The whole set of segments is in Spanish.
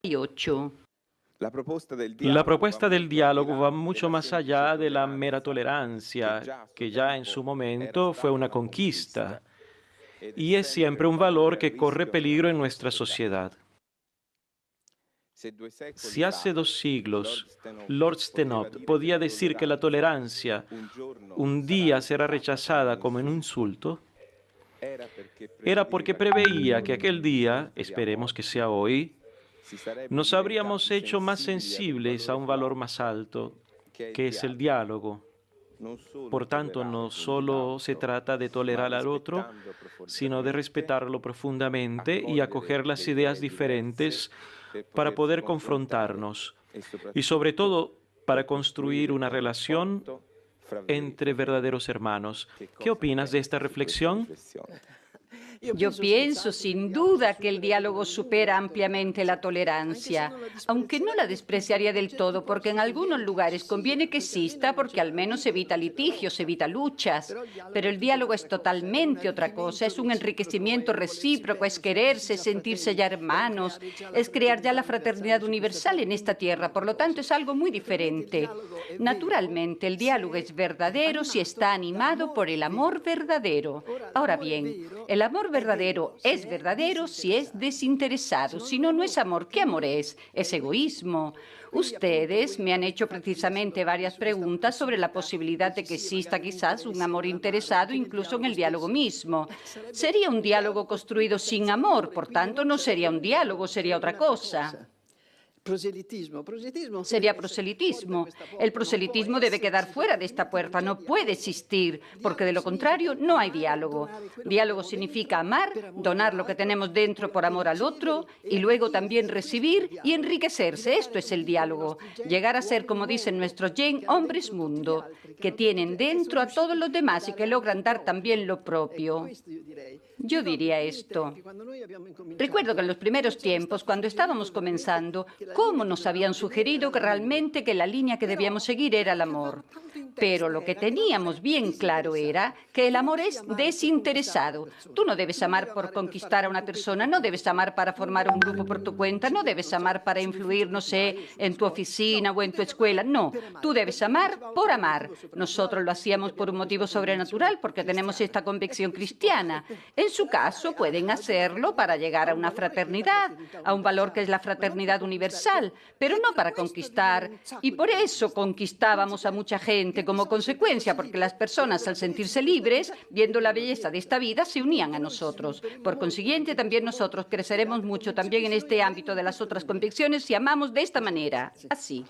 8. La propuesta del diálogo va mucho más allá de la mera tolerancia, que ya en su momento fue una conquista, y es siempre un valor que corre peligro en nuestra sociedad. Si hace 2 siglos Lord Stenhope podía decir que la tolerancia un día será rechazada como un insulto, era porque preveía que aquel día, esperemos que sea hoy, nos habríamos hecho más sensibles a un valor más alto, que es el diálogo. Por tanto, no solo se trata de tolerar al otro, sino de respetarlo profundamente y acoger las ideas diferentes para poder confrontarnos y sobre todo para construir una relación entre verdaderos hermanos. ¿Qué opinas de esta reflexión? Yo pienso sin duda que el diálogo supera ampliamente la tolerancia, aunque no la despreciaría del todo, porque en algunos lugares conviene que exista porque al menos evita litigios, evita luchas. Pero el diálogo es totalmente otra cosa, es un enriquecimiento recíproco, es quererse, sentirse ya hermanos, es crear ya la fraternidad universal en esta tierra, por lo tanto es algo muy diferente. Naturalmente, el diálogo es verdadero si está animado por el amor verdadero. Ahora bien, el amor verdadero si es desinteresado. Si no, no es amor. ¿Qué amor es? Es egoísmo. Ustedes me han hecho precisamente varias preguntas sobre la posibilidad de que exista quizás un amor interesado incluso en el diálogo mismo. Sería un diálogo construido sin amor, por tanto no sería un diálogo, sería otra cosa. Sería proselitismo. El proselitismo debe quedar fuera de esta puerta, no puede existir, porque de lo contrario no hay diálogo. Diálogo significa amar, donar lo que tenemos dentro por amor al otro y luego también recibir y enriquecerse. Esto es el diálogo. Llegar a ser, como dicen nuestros Yen, hombres mundo, que tienen dentro a todos los demás y que logran dar también lo propio. Yo diría esto. Recuerdo que en los primeros tiempos, cuando estábamos comenzando, cómo nos habían sugerido que realmente que la línea que debíamos seguir era el amor. Pero lo que teníamos bien claro era que el amor es desinteresado. Tú no debes amar por conquistar a una persona, no debes amar para formar un grupo por tu cuenta, no debes amar para influir, no sé, en tu oficina o en tu escuela. No, tú debes amar por amar. Nosotros lo hacíamos por un motivo sobrenatural, porque tenemos esta convicción cristiana. En su caso, pueden hacerlo para llegar a una fraternidad, a un valor que es la fraternidad universal, pero no para conquistar. Y por eso conquistábamos a mucha gente como consecuencia, porque las personas, al sentirse libres, viendo la belleza de esta vida, se unían a nosotros. Por consiguiente, también nosotros creceremos mucho también en este ámbito de las otras convicciones si amamos de esta manera, así.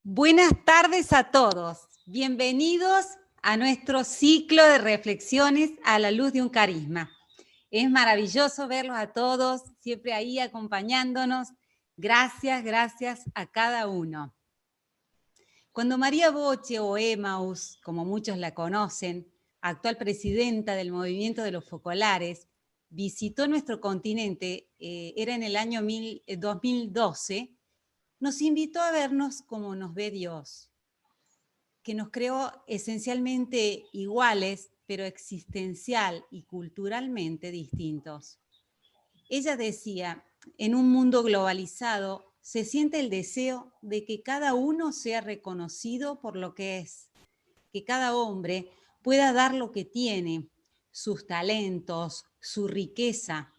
Buenas tardes a todos. Bienvenidos a nuestro ciclo de reflexiones a la luz de un carisma. Es maravilloso verlos a todos, siempre ahí acompañándonos. Gracias, gracias a cada uno. Cuando María Boche o Emaus, como muchos la conocen, actual presidenta del movimiento de los focolares, visitó nuestro continente, era en el año 2012, nos invitó a vernos como nos ve Dios, que nos creó esencialmente iguales, pero existencial y culturalmente distintos. Ella decía, en un mundo globalizado se siente el deseo de que cada uno sea reconocido por lo que es, que cada hombre pueda dar lo que tiene, sus talentos, su riqueza.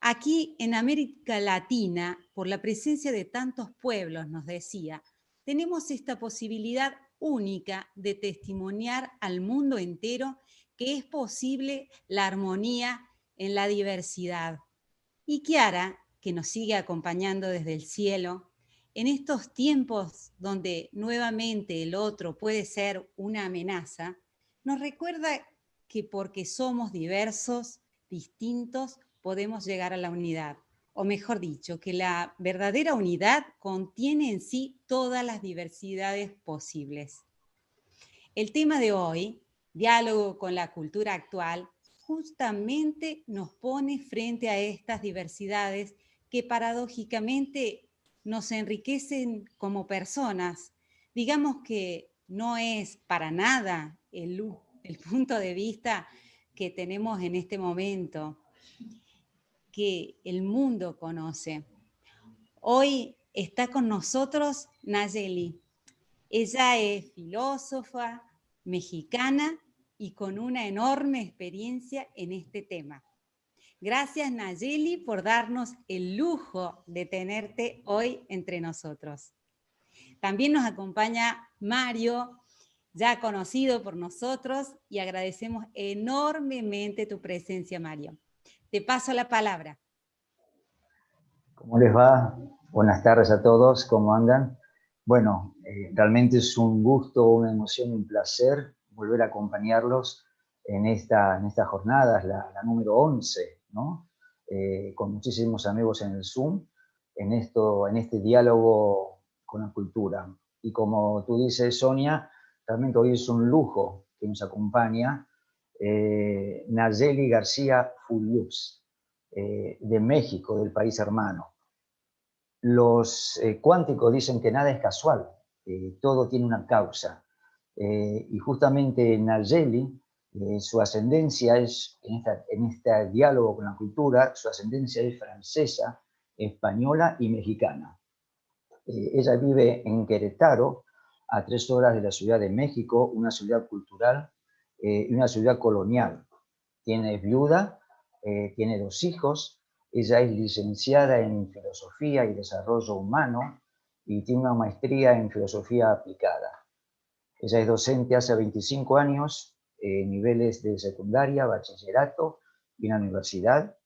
Aquí en América Latina, por la presencia de tantos pueblos, nos decía, tenemos esta posibilidad única de testimoniar al mundo entero que es posible la armonía en la diversidad. Y Kiara, que nos sigue acompañando desde el cielo, en estos tiempos donde nuevamente el otro puede ser una amenaza, nos recuerda que porque somos diversos, distintos, podemos llegar a la unidad. O mejor dicho, que la verdadera unidad contiene en sí todas las diversidades posibles. El tema de hoy, diálogo con la cultura actual, justamente nos pone frente a estas diversidades que paradójicamente nos enriquecen como personas, digamos que no es para nada el punto de vista que tenemos en este momento, que el mundo conoce. Hoy está con nosotros Nayeli. Ella es filósofa mexicana y con una enorme experiencia en este tema. Gracias, Nayeli, por darnos el lujo de tenerte hoy entre nosotros. También nos acompaña Mario, ya conocido por nosotros, y agradecemos enormemente tu presencia, Mario. Te paso la palabra. ¿Cómo les va? Buenas tardes a todos, ¿cómo andan? Bueno, realmente es un gusto, una emoción, un placer volver a acompañarlos en esta jornada, la número 11, ¿no? Con muchísimos amigos en el Zoom, en este diálogo con la cultura. Y como tú dices, Sonia, realmente hoy es un lujo que nos acompaña Nayeli García Fuliux, de México, del país hermano. Los cuánticos dicen que nada es casual, todo tiene una causa. Y justamente Nayeli, su ascendencia es, en este diálogo con la cultura, su ascendencia es francesa, española y mexicana. Ella vive en Querétaro, a 3 horas de la Ciudad de México, una ciudad cultural y una ciudad colonial. Es viuda, tiene 2 hijos. Ella es licenciada en Filosofía y Desarrollo Humano y tiene una maestría en Filosofía Aplicada. Ella es docente hace 25 años, niveles de secundaria, bachillerato y en la universidad,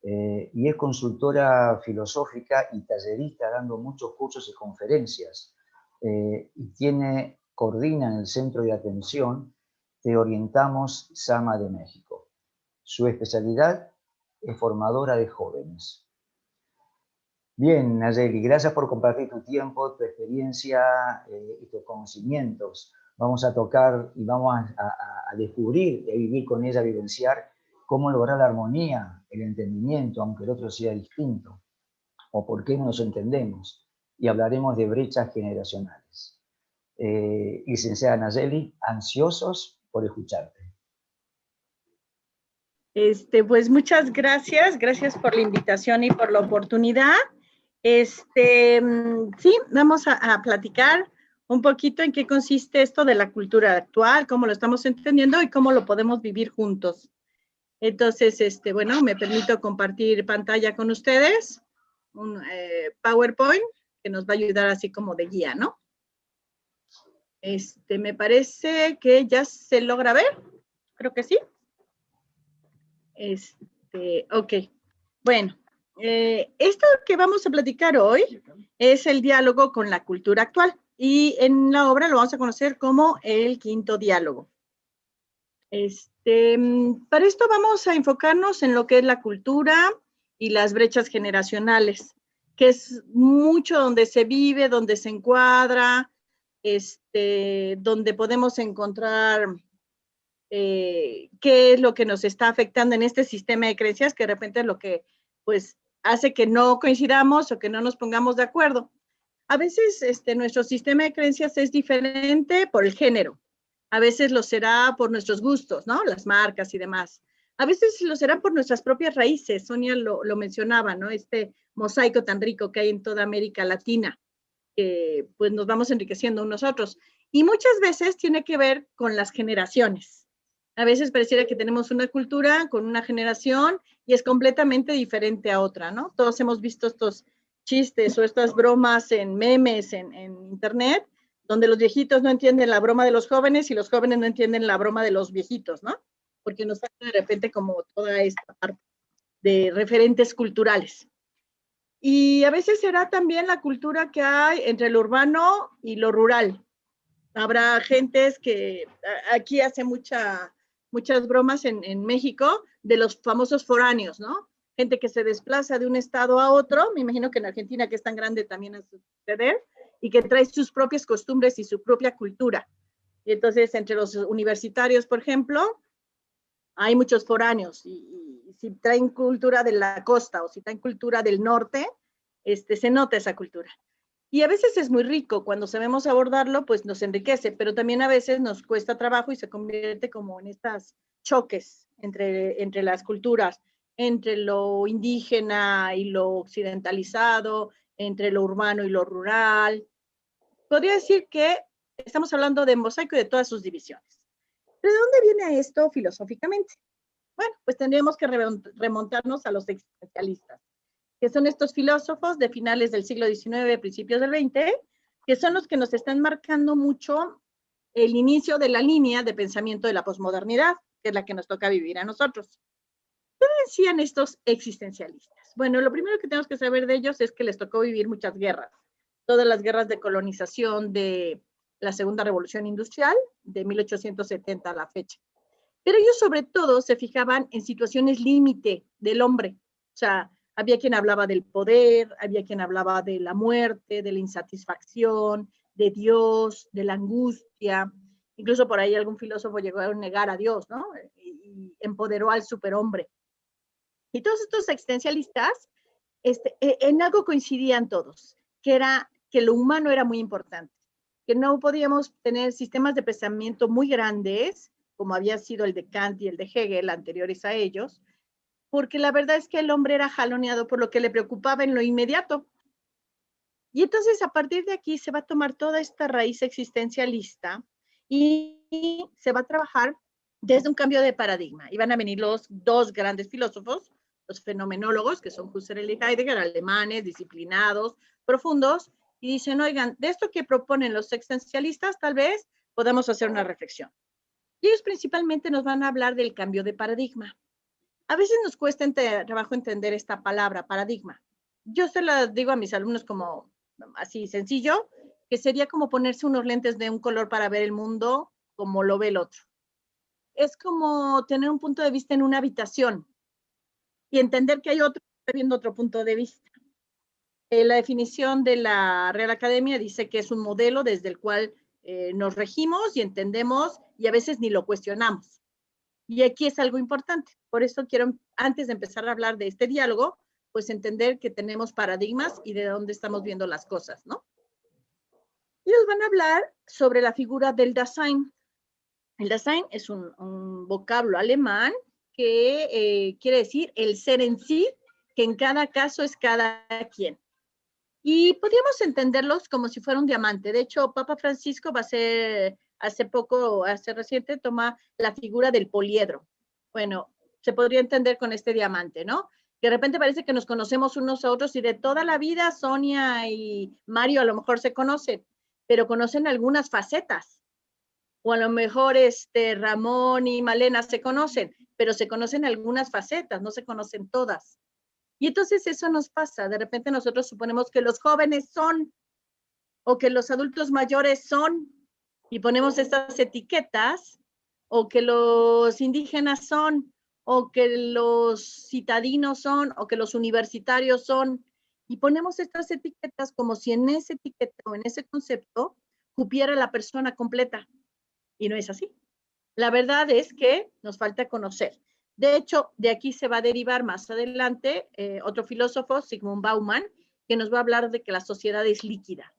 y es consultora filosófica y tallerista, dando muchos cursos y conferencias. Y coordina en el Centro de Atención Te Orientamos Sama de México. Su especialidad es formadora de jóvenes. Bien, Nayeli, gracias por compartir tu tiempo, tu experiencia y tus conocimientos. Vamos a tocar y vamos a descubrir y a vivir con ella, a vivenciar cómo lograr la armonía, el entendimiento, aunque el otro sea distinto, o por qué no nos entendemos. Y hablaremos de brechas generacionales. Licenciada Nayeli, ansiosos por escucharte. Pues muchas gracias por la invitación y por la oportunidad. Sí, vamos a platicar un poquito en qué consiste esto de la cultura actual, cómo lo estamos entendiendo y cómo lo podemos vivir juntos. Entonces, bueno, me permito compartir pantalla con ustedes, un PowerPoint que nos va a ayudar así como de guía, ¿no? Me parece que ya se logra ver, creo que sí. Ok, bueno, esto que vamos a platicar hoy es el diálogo con la cultura actual y en la obra lo vamos a conocer como el quinto diálogo. Para esto vamos a enfocarnos en lo que es la cultura y las brechas generacionales, que es mucho donde se vive, donde se encuadra, donde podemos encontrar qué es lo que nos está afectando en este sistema de creencias, que de repente es lo que pues hace que no coincidamos o que no nos pongamos de acuerdo. A veces nuestro sistema de creencias es diferente por el género, a veces lo será por nuestros gustos, ¿no? Las marcas y demás. A veces lo será por nuestras propias raíces, Sonia lo mencionaba, ¿no? Este mosaico tan rico que hay en toda América Latina, que pues nos vamos enriqueciendo unos otros. Y muchas veces tiene que ver con las generaciones. A veces pareciera que tenemos una cultura con una generación y es completamente diferente a otra, ¿no? Todos hemos visto estos chistes o estas bromas en memes en internet, donde los viejitos no entienden la broma de los jóvenes y los jóvenes no entienden la broma de los viejitos, ¿no? Porque nos falta de repente como toda esta parte de referentes culturales. Y a veces será también la cultura que hay entre lo urbano y lo rural. Habrá gentes que aquí hace muchas bromas en México de los famosos foráneos, ¿no? Gente que se desplaza de un estado a otro, me imagino que en Argentina, que es tan grande, también a suceder, y que trae sus propias costumbres y su propia cultura. Y entonces, entre los universitarios, por ejemplo, hay muchos foráneos, y si traen cultura de la costa o si traen cultura del norte, se nota esa cultura. Y a veces es muy rico, cuando sabemos abordarlo, pues nos enriquece, pero también a veces nos cuesta trabajo y se convierte como en estas choques entre las culturas, entre lo indígena y lo occidentalizado, entre lo urbano y lo rural. Podría decir que estamos hablando de mosaico y de todas sus divisiones. ¿De dónde viene esto filosóficamente? Bueno, pues tendríamos que remontarnos a los existencialistas, que son estos filósofos de finales del siglo XIX, principios del XX, que son los que nos están marcando mucho el inicio de la línea de pensamiento de la posmodernidad, que es la que nos toca vivir a nosotros. ¿Qué decían estos existencialistas? Bueno, lo primero que tenemos que saber de ellos es que les tocó vivir muchas guerras, todas las guerras de colonización de la Segunda Revolución Industrial, de 1870 a la fecha. Pero ellos sobre todo se fijaban en situaciones límite del hombre. O sea, había quien hablaba del poder, había quien hablaba de la muerte, de la insatisfacción, de Dios, de la angustia. Incluso por ahí algún filósofo llegó a negar a Dios, ¿no? Y empoderó al superhombre. Y todos estos existencialistas, en algo coincidían todos, que era que lo humano era muy importante, que no podíamos tener sistemas de pensamiento muy grandes, como había sido el de Kant y el de Hegel, anteriores a ellos, porque la verdad es que el hombre era jaloneado por lo que le preocupaba en lo inmediato. Y entonces a partir de aquí se va a tomar toda esta raíz existencialista y se va a trabajar desde un cambio de paradigma. Y van a venir los dos grandes filósofos, los fenomenólogos, que son Husserl y Heidegger, alemanes, disciplinados, profundos, y dicen, oigan, de esto que proponen los existencialistas, tal vez podamos hacer una reflexión. Y ellos principalmente nos van a hablar del cambio de paradigma. A veces nos cuesta trabajo entender esta palabra, paradigma. Yo se la digo a mis alumnos como así sencillo, que sería como ponerse unos lentes de un color para ver el mundo como lo ve el otro. Es como tener un punto de vista en una habitación y entender que hay otro que está viendo otro punto de vista. La definición de la Real Academia dice que es un modelo desde el cual nos regimos y entendemos y a veces ni lo cuestionamos. Y aquí es algo importante. Por eso quiero, antes de empezar a hablar de este diálogo, pues entender que tenemos paradigmas y de dónde estamos viendo las cosas, ¿no? Ellos van a hablar sobre la figura del Dasein. El Dasein es un vocablo alemán que quiere decir el ser en sí, que en cada caso es cada quien. Y podríamos entenderlos como si fuera un diamante. De hecho, Papa Francisco va a ser, hace reciente, toma la figura del poliedro. Bueno, se podría entender con este diamante, ¿no? Que de repente parece que nos conocemos unos a otros y de toda la vida Sonia y Mario a lo mejor se conocen, pero conocen algunas facetas. O a lo mejor Ramón y Malena se conocen, pero se conocen algunas facetas, no se conocen todas. Y entonces eso nos pasa. De repente nosotros suponemos que los jóvenes son, o que los adultos mayores son, y ponemos estas etiquetas, o que los indígenas son, o que los citadinos son, o que los universitarios son, y ponemos estas etiquetas como si en esa etiqueta o en ese concepto cupiera la persona completa. Y no es así. La verdad es que nos falta conocer. De hecho, de aquí se va a derivar más adelante otro filósofo, Zygmunt Bauman, que nos va a hablar de que la sociedad es líquida.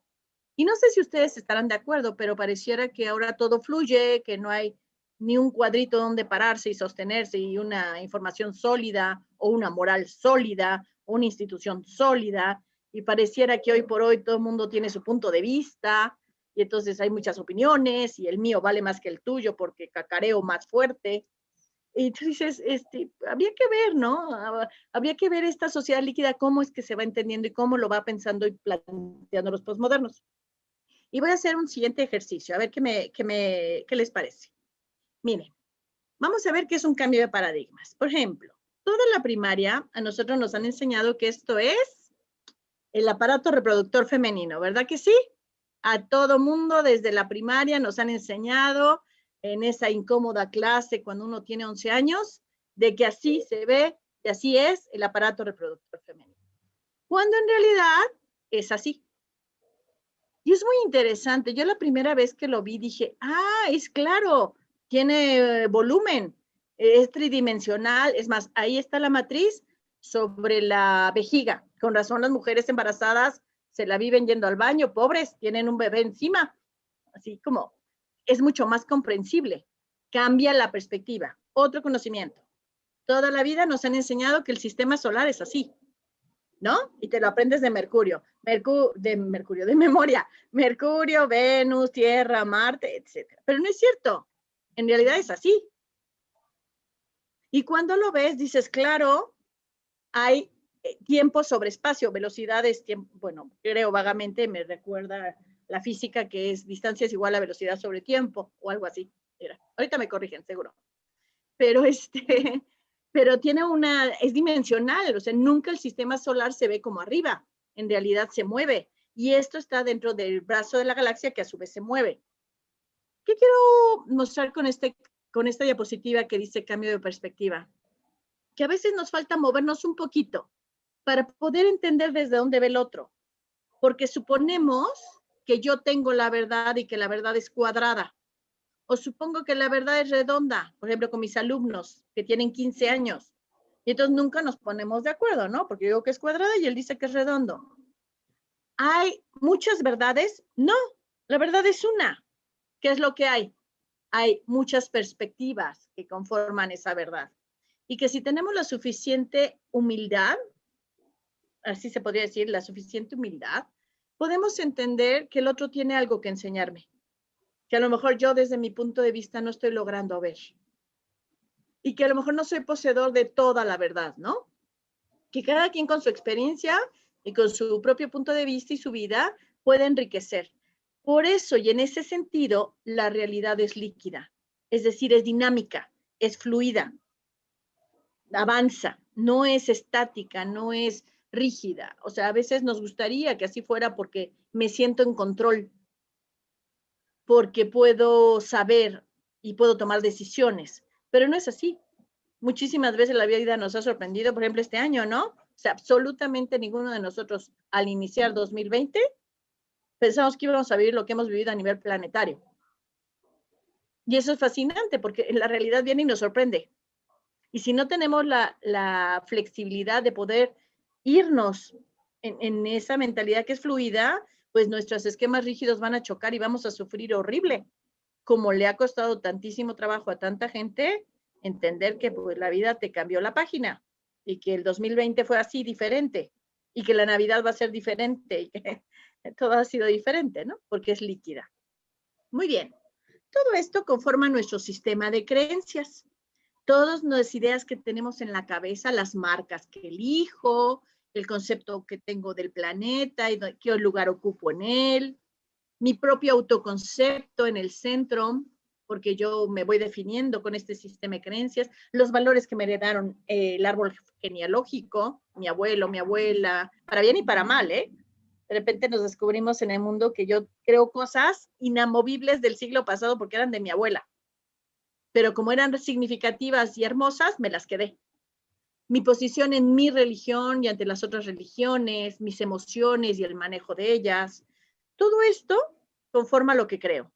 Y no sé si ustedes estarán de acuerdo, pero pareciera que ahora todo fluye, que no hay ni un cuadrito donde pararse y sostenerse y una información sólida o una moral sólida, una institución sólida, y pareciera que hoy por hoy todo el mundo tiene su punto de vista, y entonces hay muchas opiniones, y el mío vale más que el tuyo porque cacareo más fuerte. Y entonces, habría que ver, ¿no? Habría que ver esta sociedad líquida, cómo es que se va entendiendo y cómo lo va pensando y planteando los postmodernos. Y voy a hacer un siguiente ejercicio, a ver qué les parece. Miren, vamos a ver qué es un cambio de paradigmas. Por ejemplo, toda la primaria a nosotros nos han enseñado que esto es el aparato reproductor femenino, ¿verdad que sí? A todo mundo desde la primaria nos han enseñado en esa incómoda clase cuando uno tiene 11 años, de que así se ve y así es el aparato reproductor femenino. Cuando en realidad es así. Y es muy interesante. Yo la primera vez que lo vi dije, es claro, tiene volumen, es tridimensional. Es más, ahí está la matriz sobre la vejiga. Con razón las mujeres embarazadas se la viven yendo al baño, pobres, tienen un bebé encima. Así como es mucho más comprensible. Cambia la perspectiva. Otro conocimiento. Toda la vida nos han enseñado que el sistema solar es así, ¿no? Y te lo aprendes de Mercurio, de memoria. Mercurio, Venus, Tierra, Marte, etc. Pero no es cierto. En realidad es así. Y cuando lo ves, dices, claro, hay tiempo sobre espacio, velocidades, tiempo, bueno, creo vagamente, me recuerda la física que es distancia es igual a velocidad sobre tiempo, o algo así. Era. Ahorita me corrigen, seguro. Pero pero tiene es dimensional, o sea, nunca el sistema solar se ve como arriba, en realidad se mueve, y esto está dentro del brazo de la galaxia que a su vez se mueve. ¿Qué quiero mostrar con esta diapositiva que dice cambio de perspectiva? Que a veces nos falta movernos un poquito para poder entender desde dónde ve el otro, porque suponemos que yo tengo la verdad y que la verdad es cuadrada, o supongo que la verdad es redonda, por ejemplo, con mis alumnos que tienen 15 años, y entonces nunca nos ponemos de acuerdo, ¿no? Porque yo digo que es cuadrada y él dice que es redondo. ¿Hay muchas verdades? No, la verdad es una. ¿Qué es lo que hay? Hay muchas perspectivas que conforman esa verdad. Y que si tenemos la suficiente humildad, así se podría decir, la suficiente humildad, podemos entender que el otro tiene algo que enseñarme, que a lo mejor yo desde mi punto de vista no estoy logrando ver. Y que a lo mejor no soy poseedor de toda la verdad, ¿no? Que cada quien con su experiencia y con su propio punto de vista y su vida puede enriquecer. Por eso y en ese sentido, la realidad es líquida, es decir, es dinámica, es fluida, avanza, no es estática, no es rígida. O sea, a veces nos gustaría que así fuera porque me siento en control, porque puedo saber y puedo tomar decisiones, pero no es así. Muchísimas veces la vida nos ha sorprendido, por ejemplo, este año, ¿no? O sea, absolutamente ninguno de nosotros al iniciar 2020 pensamos que íbamos a vivir lo que hemos vivido a nivel planetario. Y eso es fascinante porque en la realidad viene y nos sorprende. Y si no tenemos la flexibilidad de poder irnos en esa mentalidad que es fluida, pues nuestros esquemas rígidos van a chocar y vamos a sufrir horrible, como le ha costado tantísimo trabajo a tanta gente entender que pues, la vida te cambió la página y que el 2020 fue así diferente y que la Navidad va a ser diferente y que todo ha sido diferente, ¿no? Porque es líquida. Muy bien. Todo esto conforma nuestro sistema de creencias. Todas las ideas que tenemos en la cabeza, las marcas que elijo, el concepto que tengo del planeta y qué lugar ocupo en él, mi propio autoconcepto en el centro, porque yo me voy definiendo con este sistema de creencias, los valores que me heredaron el árbol genealógico, mi abuelo, mi abuela, para bien y para mal, ¿eh? De repente nos descubrimos en el mundo que yo creo cosas inamovibles del siglo pasado porque eran de mi abuela. Pero como eran significativas y hermosas, me las quedé. Mi posición en mi religión y ante las otras religiones, mis emociones y el manejo de ellas, todo esto conforma lo que creo.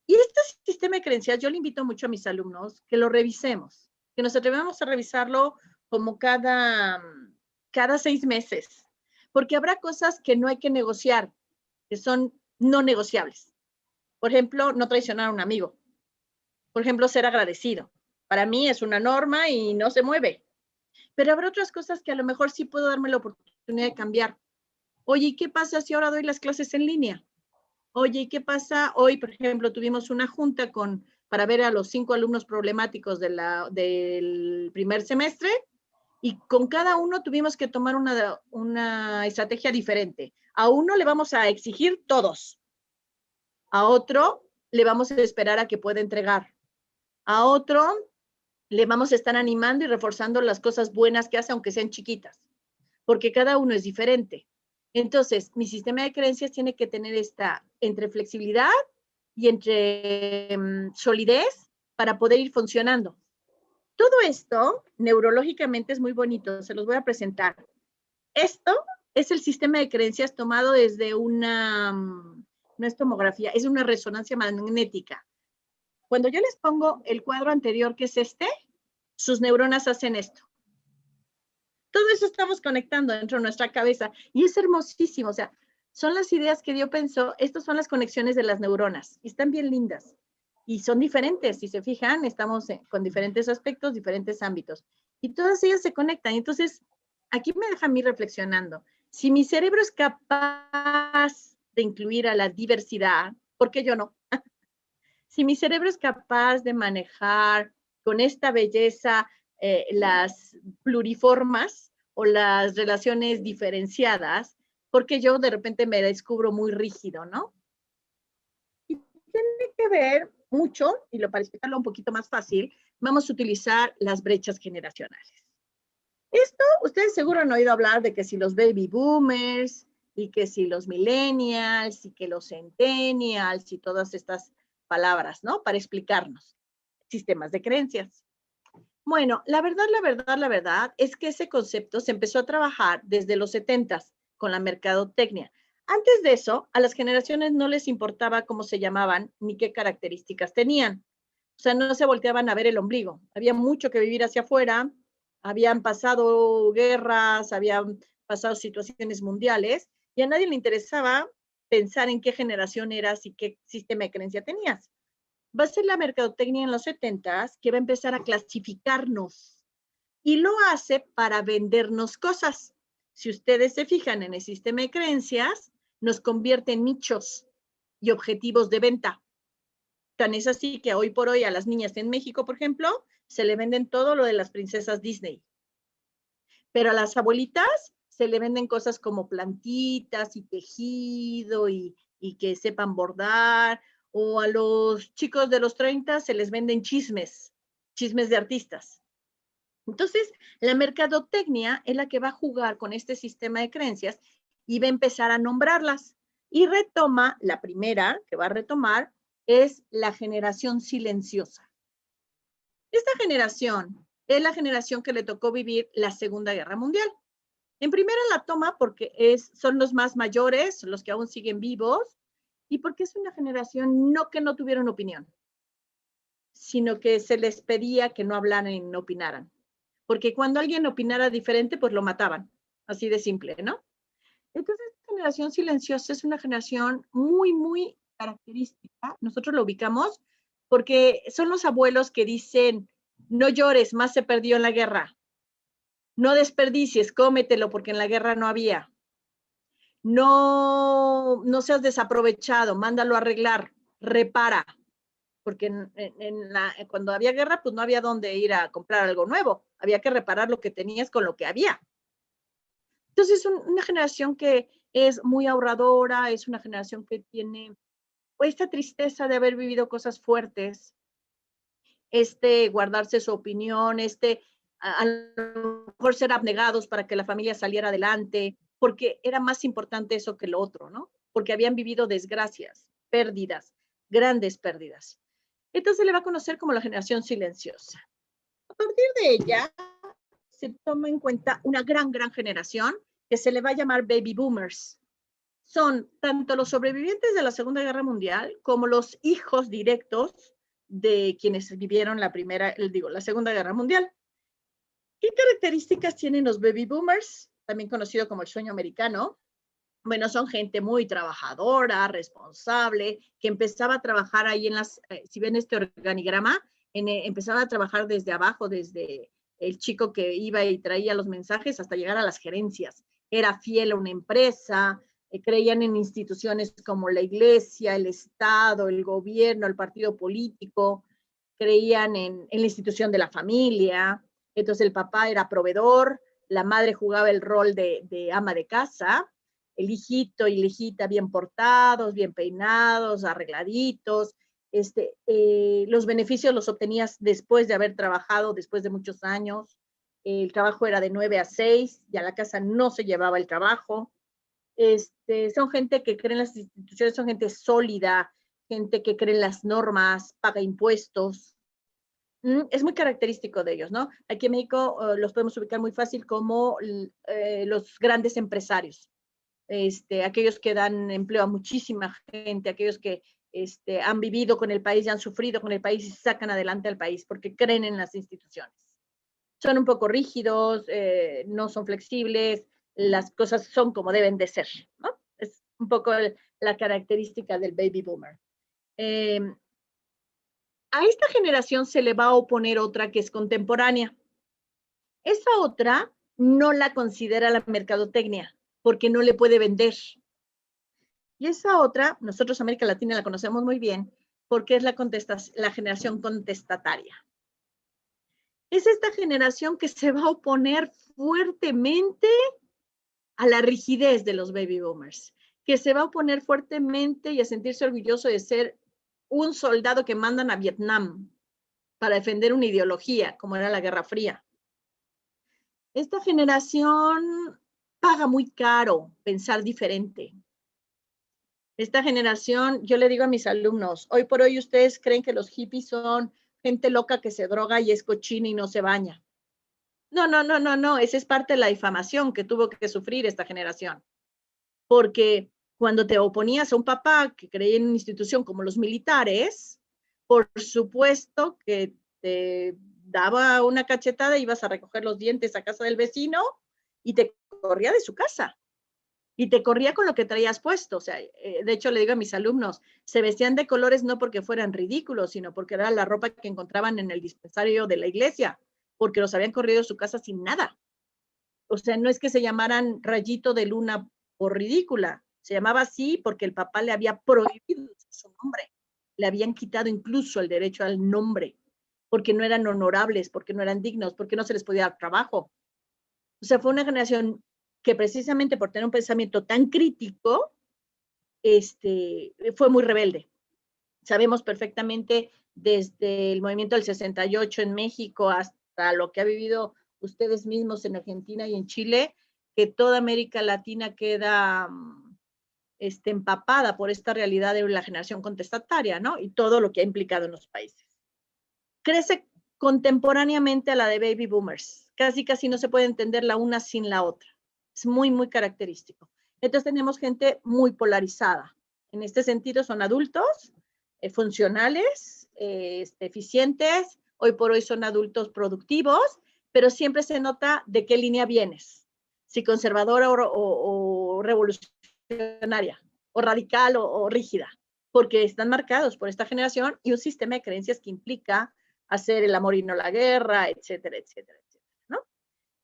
Y este sistema de creencias, yo le invito mucho a mis alumnos que lo revisemos, que nos atrevamos a revisarlo como cada 6 meses, porque habrá cosas que no hay que negociar, que son no negociables. Por ejemplo, no traicionar a un amigo. Por ejemplo, ser agradecido. Para mí es una norma y no se mueve. Pero habrá otras cosas que a lo mejor sí puedo darme la oportunidad de cambiar. Oye, ¿y qué pasa si ahora doy las clases en línea? Oye, ¿y qué pasa? Hoy, por ejemplo, tuvimos una junta para ver a los 5 alumnos problemáticos del primer semestre y con cada uno tuvimos que tomar una estrategia diferente. A uno le vamos a exigir todos. A otro le vamos a esperar a que pueda entregar. A otro le vamos a estar animando y reforzando las cosas buenas que hace, aunque sean chiquitas, porque cada uno es diferente. Entonces, mi sistema de creencias tiene que tener entre flexibilidad y entre solidez para poder ir funcionando. Todo esto, neurológicamente, es muy bonito. Se los voy a presentar. Esto es el sistema de creencias tomado desde no es tomografía, es una resonancia magnética. Cuando yo les pongo el cuadro anterior, que es sus neuronas hacen esto. Todo eso estamos conectando dentro de nuestra cabeza y es hermosísimo. O sea, Son las ideas que Dios pensó, estas son las conexiones de las neuronas, y están bien lindas. Y son diferentes, si se fijan, estamos con diferentes aspectos, diferentes ámbitos. Y todas ellas se conectan. Entonces, aquí me deja a mí reflexionando. Si mi cerebro es capaz de incluir a la diversidad, ¿por qué yo no? Si mi cerebro es capaz de manejar con esta belleza las pluriformas o las relaciones diferenciadas, porque yo de repente me descubro muy rígido, ¿no? Y tiene que ver mucho, y para explicarlo un poquito más fácil, vamos a utilizar las brechas generacionales. Esto, ustedes seguro han oído hablar de que si los baby boomers, y que si los millennials, y que los centennials, y todas estas palabras, ¿no? Para explicarnos sistemas de creencias. Bueno, la verdad es que ese concepto se empezó a trabajar desde los 70s con la mercadotecnia. Antes de eso, a las generaciones no les importaba cómo se llamaban ni qué características tenían. O sea, no se volteaban a ver el ombligo. Había mucho que vivir hacia afuera, habían pasado guerras, habían pasado situaciones mundiales, y a nadie le interesaba pensar en qué generación eras y qué sistema de creencia tenías. Va a ser la mercadotecnia en los 70s que va a empezar a clasificarnos, y lo hace para vendernos cosas. Si ustedes se fijan en el sistema de creencias, nos convierte en nichos y objetivos de venta. Tan es así que hoy por hoy a las niñas en México, por ejemplo, se le venden todo lo de las princesas Disney. Pero a las abuelitas se le venden cosas como plantitas y tejido y que sepan bordar, o a los chicos de los 30 se les venden chismes de artistas. Entonces, la mercadotecnia es la que va a jugar con este sistema de creencias y va a empezar a nombrarlas. Y retoma, la primera que va a retomar es la generación silenciosa. Esta generación es la generación que le tocó vivir la Segunda Guerra Mundial. En primera la toma porque son los más mayores, los que aún siguen vivos, y porque es una generación no que no tuvieron opinión, sino que se les pedía que no hablaran y no opinaran. Porque cuando alguien opinara diferente, pues lo mataban. Así de simple, ¿no? Entonces, esta generación silenciosa es una generación muy, muy característica. Nosotros lo ubicamos porque son los abuelos que dicen, no llores, más se perdió en la guerra. No desperdicies, cómetelo porque en la guerra no había. No seas desaprovechado, mándalo a arreglar, repara. Porque cuando había guerra, pues no había dónde ir a comprar algo nuevo. Había que reparar lo que tenías con lo que había. Entonces, una generación que es muy ahorradora, es una generación que tiene esta tristeza de haber vivido cosas fuertes, guardarse su opinión, a lo mejor ser abnegados para que la familia saliera adelante, porque era más importante eso que lo otro, ¿no? Porque habían vivido desgracias, pérdidas, grandes pérdidas. Entonces le va a conocer como la generación silenciosa. A partir de ella, se toma en cuenta una gran generación que se le va a llamar baby boomers. Son tanto los sobrevivientes de la Segunda Guerra Mundial como los hijos directos de quienes vivieron la Segunda Guerra Mundial. ¿Qué características tienen los baby boomers? También conocido como el sueño americano. Bueno, son gente muy trabajadora, responsable, que empezaba a trabajar ahí si ven este organigrama, empezaba a trabajar desde abajo, desde el chico que iba y traía los mensajes hasta llegar a las gerencias. Era fiel a una empresa, creían en instituciones como la iglesia, el Estado, el gobierno, el partido político, creían en la institución de la familia. Entonces el papá era proveedor, la madre jugaba el rol de ama de casa, el hijito y la hijita bien portados, bien peinados, arregladitos. Los beneficios los obtenías después de haber trabajado, después de muchos años. El trabajo era de 9 a 6, y a la casa no se llevaba el trabajo. Son gente que cree en las instituciones, son gente sólida, gente que cree en las normas, paga impuestos. Es muy característico de ellos, ¿no? Aquí en México los podemos ubicar muy fácil como los grandes empresarios. Aquellos que dan empleo a muchísima gente, aquellos que han vivido con el país y han sufrido con el país y sacan adelante al país porque creen en las instituciones. Son un poco rígidos, no son flexibles, las cosas son como deben de ser, ¿no? Es un poco la característica del baby boomer. A esta generación se le va a oponer otra que es contemporánea. Esa otra no la considera la mercadotecnia porque no le puede vender. Y esa otra, nosotros América Latina la conocemos muy bien porque es la generación contestataria. Es esta generación que se va a oponer fuertemente a la rigidez de los baby boomers, que se va a oponer fuertemente y a sentirse orgulloso de ser un soldado que mandan a Vietnam para defender una ideología, como era la Guerra Fría. Esta generación paga muy caro pensar diferente. Esta generación, yo le digo a mis alumnos, hoy por hoy ustedes creen que los hippies son gente loca que se droga y es cochina y no se baña. No, esa es parte de la difamación que tuvo que sufrir esta generación. Porque cuando te oponías a un papá que creía en una institución como los militares, por supuesto que te daba una cachetada, ibas a recoger los dientes a casa del vecino y te corría de su casa. Y te corría con lo que traías puesto. O sea, de hecho le digo a mis alumnos, se vestían de colores no porque fueran ridículos, sino porque era la ropa que encontraban en el dispensario de la iglesia, porque los habían corrido de su casa sin nada. O sea, no es que se llamaran Rayito de Luna por ridícula, se llamaba así porque el papá le había prohibido su nombre, le habían quitado incluso el derecho al nombre, porque no eran honorables, porque no eran dignos, porque no se les podía dar trabajo. O sea, fue una generación que precisamente por tener un pensamiento tan crítico, fue muy rebelde. Sabemos perfectamente desde el movimiento del 68 en México hasta lo que ha vivido ustedes mismos en Argentina y en Chile, que toda América Latina queda empapada por esta realidad de la generación contestataria, ¿no? Y todo lo que ha implicado en los países. Crece contemporáneamente a la de baby boomers. Casi no se puede entender la una sin la otra. Es muy, muy característico. Entonces tenemos gente muy polarizada. En este sentido son adultos funcionales, eficientes, hoy por hoy son adultos productivos, pero siempre se nota de qué línea vienes, si conservadora o revolucionaria, o radical o rígida, porque están marcados por esta generación y un sistema de creencias que implica hacer el amor y no la guerra, etcétera, etcétera, etcétera, ¿no?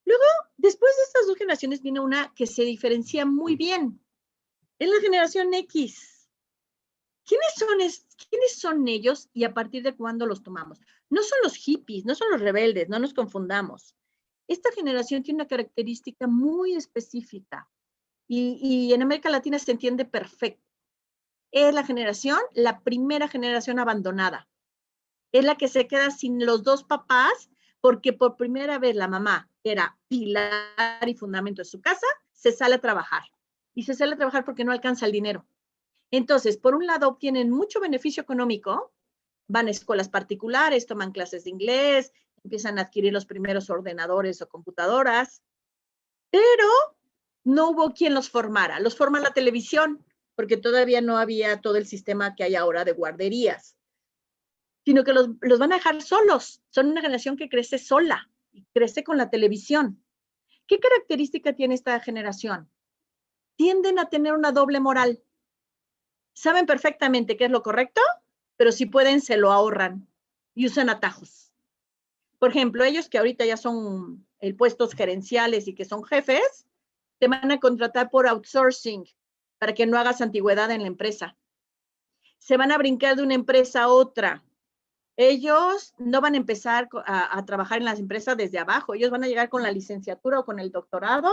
Luego, después de estas dos generaciones, viene una que se diferencia muy bien. Es la generación X. ¿Quiénes son ellos y a partir de cuándo los tomamos? No son los hippies, no son los rebeldes, no nos confundamos. Esta generación tiene una característica muy específica y en América Latina se entiende perfecto. Es la primera generación abandonada. Es la que se queda sin los dos papás porque por primera vez la mamá, que era pilar y fundamento de su casa, se sale a trabajar. Y se sale a trabajar porque no alcanza el dinero. Entonces, por un lado, obtienen mucho beneficio económico, van a escuelas particulares, toman clases de inglés, empiezan a adquirir los primeros ordenadores o computadoras, pero no hubo quien los formara. Los forma la televisión, porque todavía no había todo el sistema que hay ahora de guarderías, sino que los van a dejar solos. Son una generación que crece sola, y crece con la televisión. ¿Qué característica tiene esta generación? Tienden a tener una doble moral. Saben perfectamente qué es lo correcto, pero si pueden se lo ahorran y usan atajos. Por ejemplo, ellos que ahorita ya son puestos gerenciales y que son jefes, te van a contratar por outsourcing para que no hagas antigüedad en la empresa. Se van a brincar de una empresa a otra. Ellos no van a empezar a trabajar en las empresas desde abajo. Ellos van a llegar con la licenciatura o con el doctorado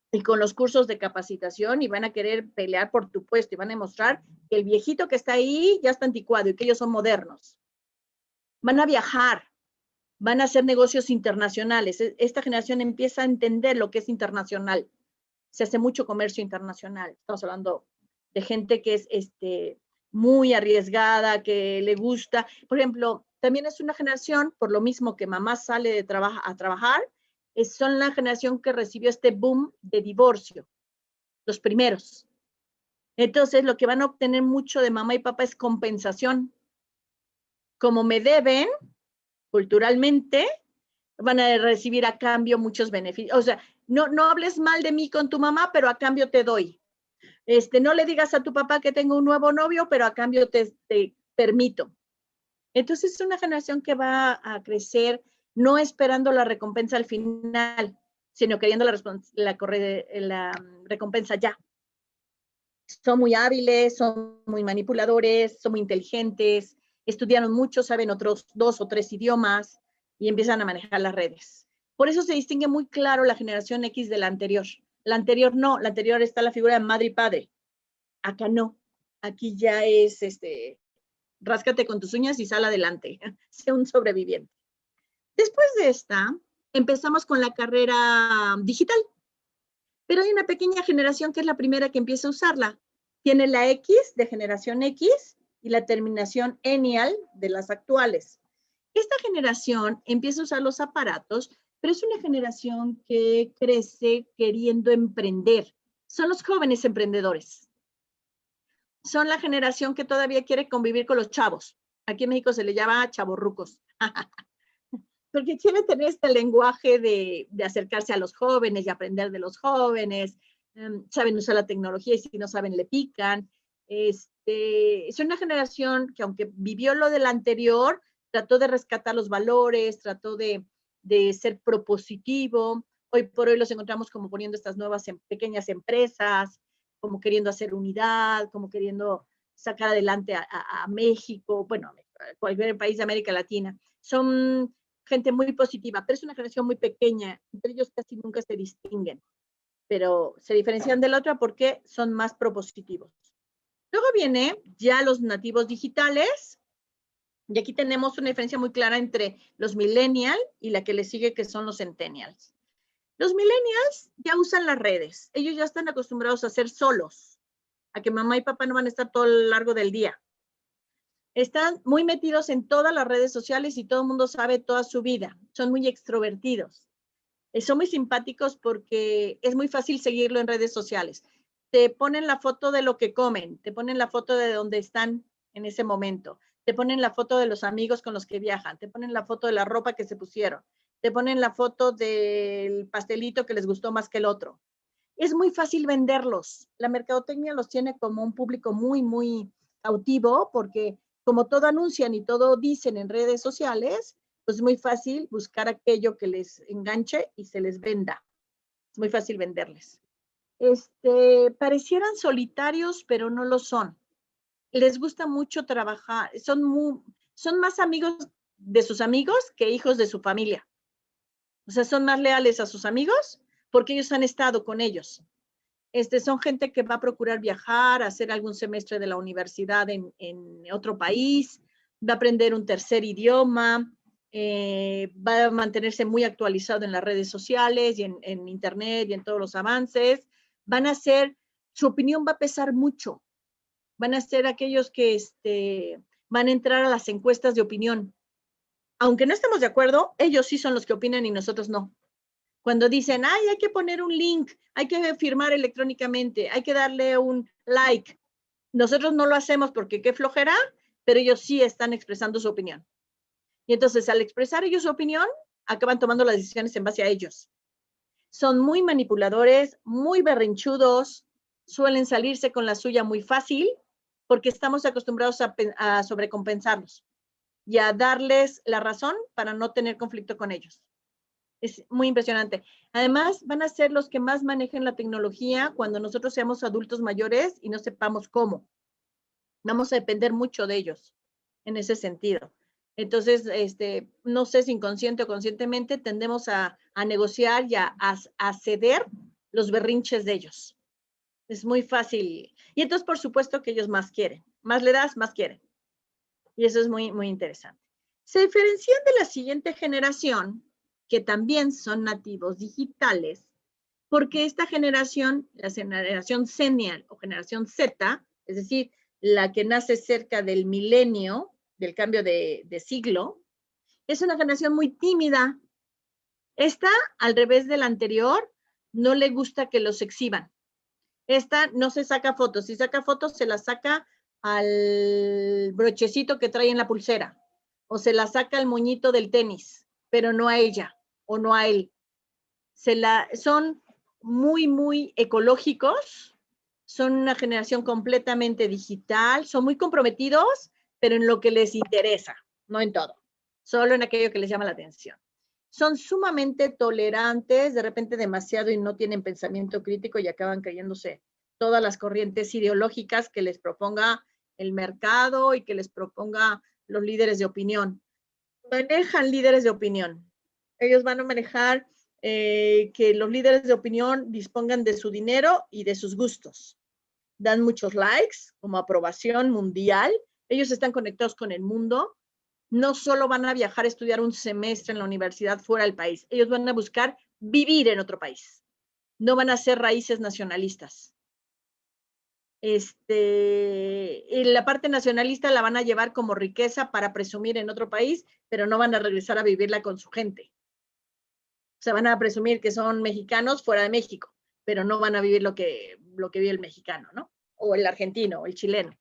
y con los cursos de capacitación y van a querer pelear por tu puesto y van a demostrar que el viejito que está ahí ya está anticuado y que ellos son modernos. Van a viajar, van a hacer negocios internacionales. Esta generación empieza a entender lo que es internacional. Se hace mucho comercio internacional. Estamos hablando de gente que es muy arriesgada, que le gusta. Por ejemplo, también es una generación, por lo mismo que mamá sale a trabajar, son la generación que recibió este boom de divorcio, los primeros. Entonces, lo que van a obtener mucho de mamá y papá es compensación. Como me deben, culturalmente, van a recibir a cambio muchos beneficios. O sea, no hables mal de mí con tu mamá, pero a cambio te doy. No le digas a tu papá que tengo un nuevo novio, pero a cambio te permito. Entonces es una generación que va a crecer no esperando la recompensa al final, sino queriendo la recompensa ya. Son muy hábiles, son muy manipuladores, son muy inteligentes, estudiaron mucho, saben otros 2 o 3 idiomas y empiezan a manejar las redes. Por eso se distingue muy claro la generación X de la anterior. La anterior no, la anterior está la figura de madre y padre. Acá no, aquí ya es ráscate con tus uñas y sal adelante, sé un sobreviviente. Después de esta, empezamos con la carrera digital, pero hay una pequeña generación que es la primera que empieza a usarla. Tiene la X de generación X y la terminación enial de las actuales. Esta generación empieza a usar los aparatos, pero es una generación que crece queriendo emprender. Son los jóvenes emprendedores. Son la generación que todavía quiere convivir con los chavos. Aquí en México se le llama chavorrucos. Porque quiere tener este lenguaje de acercarse a los jóvenes y aprender de los jóvenes. Saben usar la tecnología y si no saben le pican. Es una generación que aunque vivió lo del anterior, trató de rescatar los valores, trató de ser propositivo. Hoy por hoy los encontramos como poniendo estas nuevas pequeñas empresas, como queriendo hacer unidad, como queriendo sacar adelante a México, bueno, a cualquier país de América Latina. Son gente muy positiva, pero es una generación muy pequeña, entre ellos casi nunca se distinguen, pero se diferencian de la otra porque son más propositivos. Luego viene ya los nativos digitales, y aquí tenemos una diferencia muy clara entre los millennials y la que le sigue, que son los centennials. Los millennials ya usan las redes, ellos ya están acostumbrados a ser solos, a que mamá y papá no van a estar todo lo largo del día. Están muy metidos en todas las redes sociales y todo el mundo sabe toda su vida, son muy extrovertidos. Son muy simpáticos porque es muy fácil seguirlo en redes sociales. Te ponen la foto de lo que comen, te ponen la foto de dónde están en ese momento, te ponen la foto de los amigos con los que viajan, te ponen la foto de la ropa que se pusieron, te ponen la foto del pastelito que les gustó más que el otro. Es muy fácil venderlos. La mercadotecnia los tiene como un público muy, muy cautivo porque como todo anuncian y todo dicen en redes sociales, pues es muy fácil buscar aquello que les enganche y se les venda. Es muy fácil venderles. Parecieran solitarios, pero no lo son. Les gusta mucho trabajar. Son más amigos de sus amigos que hijos de su familia. O sea, son más leales a sus amigos porque ellos han estado con ellos. Son gente que va a procurar viajar, hacer algún semestre de la universidad en otro país, va a aprender un tercer idioma, va a mantenerse muy actualizado en las redes sociales y en internet y en todos los avances. Su opinión va a pesar mucho. Van a ser aquellos que van a entrar a las encuestas de opinión. Aunque no estemos de acuerdo, ellos sí son los que opinan y nosotros no. Cuando dicen, ay, hay que poner un link, hay que firmar electrónicamente, hay que darle un like. Nosotros no lo hacemos porque qué flojera, pero ellos sí están expresando su opinión. Y entonces, al expresar ellos su opinión, acaban tomando las decisiones en base a ellos. Son muy manipuladores, muy berrinchudos, suelen salirse con la suya muy fácil, porque estamos acostumbrados a sobrecompensarlos y a darles la razón para no tener conflicto con ellos. Es muy impresionante. Además, van a ser los que más manejen la tecnología cuando nosotros seamos adultos mayores y no sepamos cómo. Vamos a depender mucho de ellos en ese sentido. Entonces, no sé si inconsciente o conscientemente tendemos a negociar y a ceder los berrinches de ellos. Es muy fácil. Y entonces, por supuesto que ellos más quieren. Más le das, más quieren. Y eso es muy, muy interesante. Se diferencian de la siguiente generación, que también son nativos digitales, porque esta generación, la generación Senior o generación Z, es decir, la que nace cerca del milenio, del cambio de siglo, es una generación muy tímida. Esta, al revés de la anterior, no le gusta que los exhiban. Esta no se saca fotos. Si saca fotos, se las saca al brochecito que trae en la pulsera o se la saca al moñito del tenis, pero no a ella o no a él. Son muy, muy ecológicos, son una generación completamente digital, son muy comprometidos, pero en lo que les interesa, no en todo, solo en aquello que les llama la atención. Son sumamente tolerantes, de repente demasiado y no tienen pensamiento crítico y acaban creyéndose todas las corrientes ideológicas que les proponga el mercado y que les proponga los líderes de opinión. Manejan líderes de opinión. Ellos van a manejar que los líderes de opinión dispongan de su dinero y de sus gustos. Dan muchos likes, como aprobación mundial. Ellos están conectados con el mundo. No solo van a viajar a estudiar un semestre en la universidad fuera del país. Ellos van a buscar vivir en otro país. No van a ser raíces nacionalistas. La parte nacionalista la van a llevar como riqueza para presumir en otro país, pero no van a regresar a vivirla con su gente. O sea, van a presumir que son mexicanos fuera de México, pero no van a vivir lo que vive el mexicano, ¿no? O el argentino, o el chileno.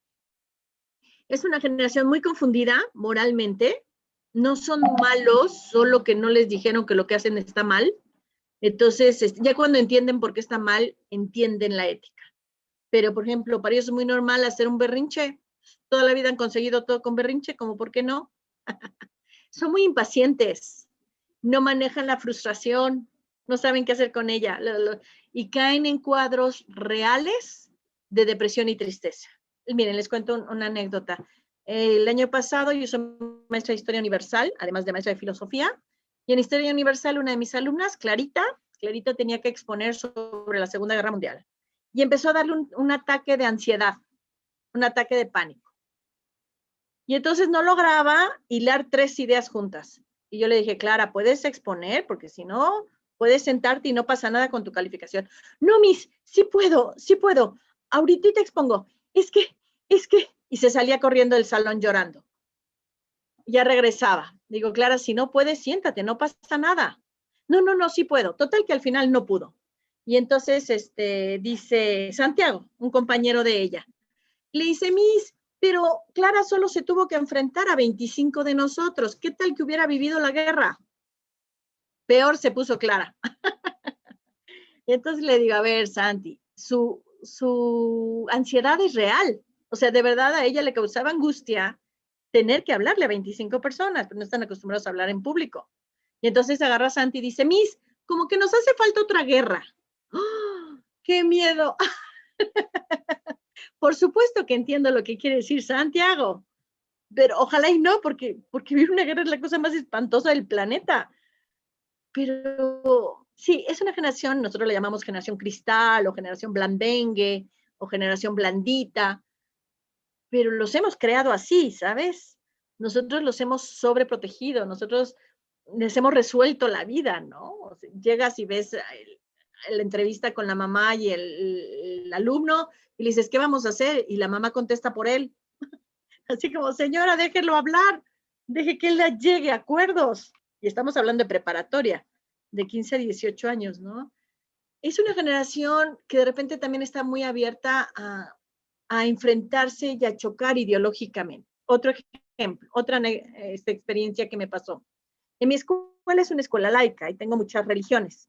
Es una generación muy confundida moralmente. No son malos, solo que no les dijeron que lo que hacen está mal. Entonces, ya cuando entienden por qué está mal, entienden la ética. Pero, por ejemplo, para ellos es muy normal hacer un berrinche. Toda la vida han conseguido todo con berrinche, como por qué no. Son muy impacientes. No manejan la frustración, no saben qué hacer con ella, y caen en cuadros reales de depresión y tristeza. Miren, les cuento una anécdota. El año pasado yo soy maestra de Historia Universal, además de maestra de Filosofía, y en Historia Universal una de mis alumnas, Clarita tenía que exponer sobre la Segunda Guerra Mundial, y empezó a darle un ataque de ansiedad, un ataque de pánico. Y entonces no lograba hilar 3 ideas juntas. Y yo le dije, Clara, ¿puedes exponer? Porque si no, puedes sentarte y no pasa nada con tu calificación. No, Miss, sí puedo. Ahorita te expongo. Es que. Y se salía corriendo del salón llorando. Ya regresaba. Digo, Clara, si no puedes, siéntate, no pasa nada. No, sí puedo. Total que al final no pudo. Y entonces dice Santiago, un compañero de ella, le dice, Miss, pero Clara solo se tuvo que enfrentar a 25 de nosotros. ¿Qué tal que hubiera vivido la guerra? Peor se puso Clara. Y entonces le digo, a ver, Santi, su ansiedad es real. O sea, de verdad a ella le causaba angustia tener que hablarle a 25 personas, pero no están acostumbrados a hablar en público. Y entonces agarra a Santi y dice, Miss, como que nos hace falta otra guerra. ¡Oh, qué miedo! Por supuesto que entiendo lo que quiere decir Santiago, pero ojalá y no, porque vivir una guerra es la cosa más espantosa del planeta. Pero sí, es una generación, nosotros la llamamos generación cristal, o generación blandengue, o generación blandita, pero los hemos creado así, ¿sabes? Nosotros los hemos sobreprotegido, nosotros les hemos resuelto la vida, ¿no? O sea, llegas y ves la entrevista con la mamá y el alumno, y le dices, ¿qué vamos a hacer? Y la mamá contesta por él. Así como, señora, déjelo hablar, deje que él llegue a acuerdos. Y estamos hablando de preparatoria, de 15 a 18 años, ¿no? Es una generación que de repente también está muy abierta a enfrentarse y a chocar ideológicamente. Otro ejemplo, otra experiencia que me pasó. En mi escuela es una escuela laica y tengo muchas religiones.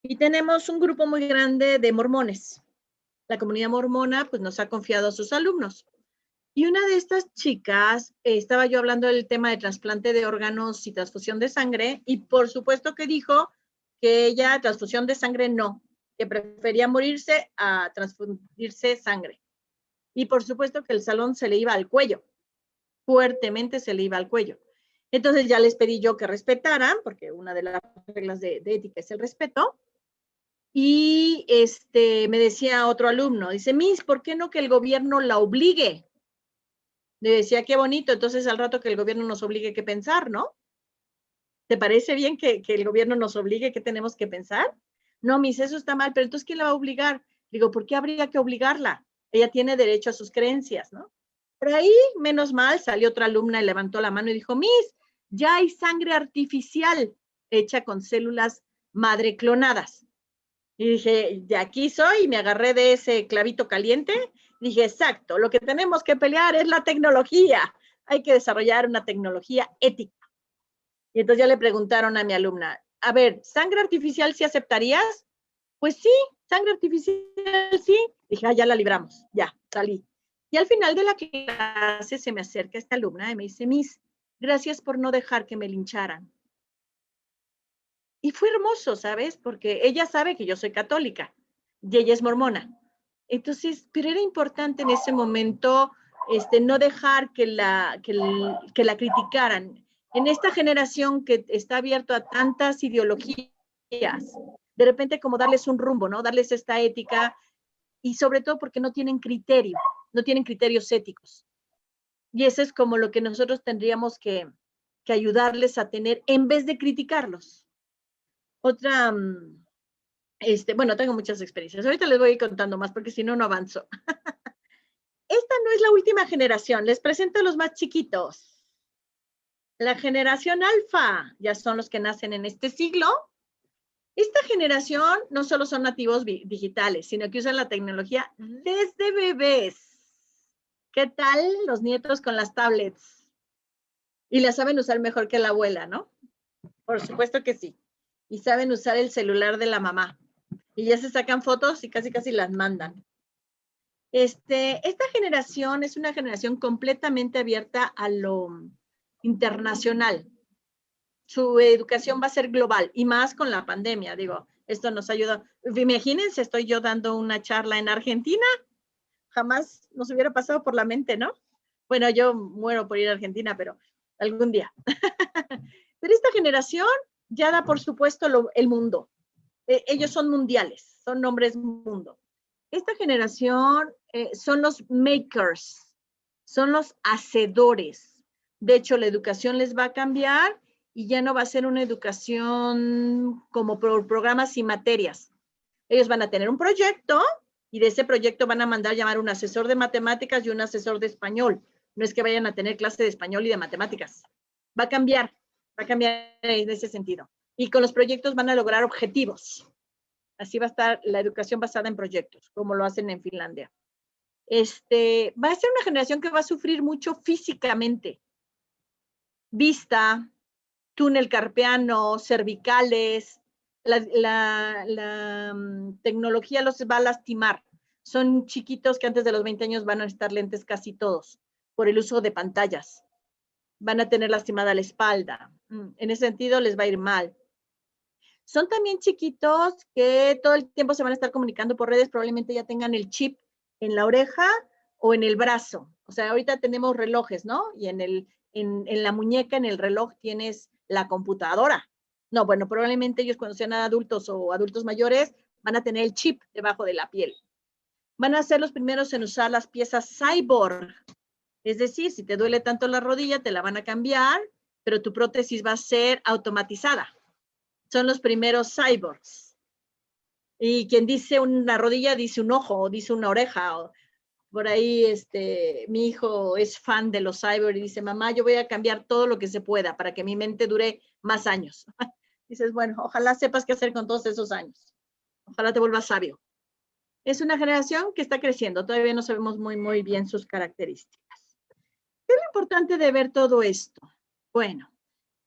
Y tenemos un grupo muy grande de mormones. La comunidad mormona pues nos ha confiado a sus alumnos. Y una de estas chicas, estaba yo hablando del tema de trasplante de órganos y transfusión de sangre, y por supuesto que dijo que ella, transfusión de sangre no, que prefería morirse a transfundirse sangre. Y por supuesto que el salón se le iba al cuello, fuertemente se le iba al cuello. Entonces ya les pedí yo que respetaran, porque una de las reglas de ética es el respeto. Y me decía otro alumno, dice, Miss, ¿por qué no que el gobierno la obligue? Le decía, qué bonito, entonces al rato que el gobierno nos obligue qué pensar, ¿no? ¿Te parece bien que el gobierno nos obligue qué tenemos que pensar? No, Miss, eso está mal, pero entonces ¿quién la va a obligar? Digo, ¿por qué habría que obligarla? Ella tiene derecho a sus creencias, ¿no? Por ahí, menos mal, salió otra alumna y levantó la mano y dijo, Miss, ya hay sangre artificial hecha con células madre clonadas. Y dije, de aquí soy, y me agarré de ese clavito caliente. Dije, exacto, lo que tenemos que pelear es la tecnología. Hay que desarrollar una tecnología ética. Y entonces ya le preguntaron a mi alumna, a ver, ¿sangre artificial sí aceptarías? Pues sí, sangre artificial sí. Dije, ya la libramos, ya, salí. Y al final de la clase se me acerca esta alumna y me dice, Miss, gracias por no dejar que me lincharan. Y fue hermoso, ¿sabes? Porque ella sabe que yo soy católica y ella es mormona. Entonces, pero era importante en ese momento no dejar que la criticaran. En esta generación que está abierto a tantas ideologías, de repente como darles un rumbo, ¿no? Darles esta ética y sobre todo porque no tienen criterio, no tienen criterios éticos. Y eso es como lo que nosotros tendríamos que ayudarles a tener en vez de criticarlos. Otra, bueno, tengo muchas experiencias. Ahorita les voy a ir contando más porque si no, no avanzo. Esta no es la última generación. Les presento a los más chiquitos. La generación alfa, ya son los que nacen en este siglo. Esta generación no solo son nativos digitales, sino que usan la tecnología desde bebés. ¿Qué tal los nietos con las tablets? Y la saben usar mejor que la abuela, ¿no? Por supuesto que sí. Y saben usar el celular de la mamá. Y ya se sacan fotos y casi las mandan. Esta generación es una generación completamente abierta a lo internacional. Su educación va a ser global y más con la pandemia, digo, esto nos ayuda. Imagínense, estoy yo dando una charla en Argentina, jamás nos hubiera pasado por la mente, ¿no? Bueno, yo muero por ir a Argentina, pero algún día. Pero esta generación ya da por supuesto el mundo. Ellos son mundiales, son hombres mundo. Esta generación son los makers, son los hacedores. De hecho, la educación les va a cambiar y ya no va a ser una educación como por programas y materias. Ellos van a tener un proyecto y de ese proyecto van a mandar llamar un asesor de matemáticas y un asesor de español. No es que vayan a tener clase de español y de matemáticas. Va a cambiar en ese sentido. Y con los proyectos van a lograr objetivos. Así va a estar la educación basada en proyectos, como lo hacen en Finlandia. Va a ser una generación que va a sufrir mucho físicamente. Vista, túnel carpiano, cervicales, la tecnología los va a lastimar. Son chiquitos que antes de los 20 años van a estar lentes casi todos por el uso de pantallas. Van a tener lastimada la espalda. En ese sentido les va a ir mal. Son también chiquitos que todo el tiempo se van a estar comunicando por redes, probablemente ya tengan el chip en la oreja o en el brazo. O sea, ahorita tenemos relojes, ¿no? Y en la muñeca, en el reloj, tienes la computadora. No, bueno, probablemente ellos cuando sean adultos o adultos mayores van a tener el chip debajo de la piel. Van a ser los primeros en usar las piezas cyborg. Es decir, si te duele tanto la rodilla, te la van a cambiar, pero tu prótesis va a ser automatizada. Son los primeros cyborgs. Y quien dice una rodilla, dice un ojo, o dice una oreja. O por ahí, mi hijo es fan de los cyborgs y dice, mamá, yo voy a cambiar todo lo que se pueda para que mi mente dure más años. Dices, bueno, ojalá sepas qué hacer con todos esos años. Ojalá te vuelvas sabio. Es una generación que está creciendo. Todavía no sabemos muy bien sus características. ¿Qué es lo importante de ver todo esto? Bueno,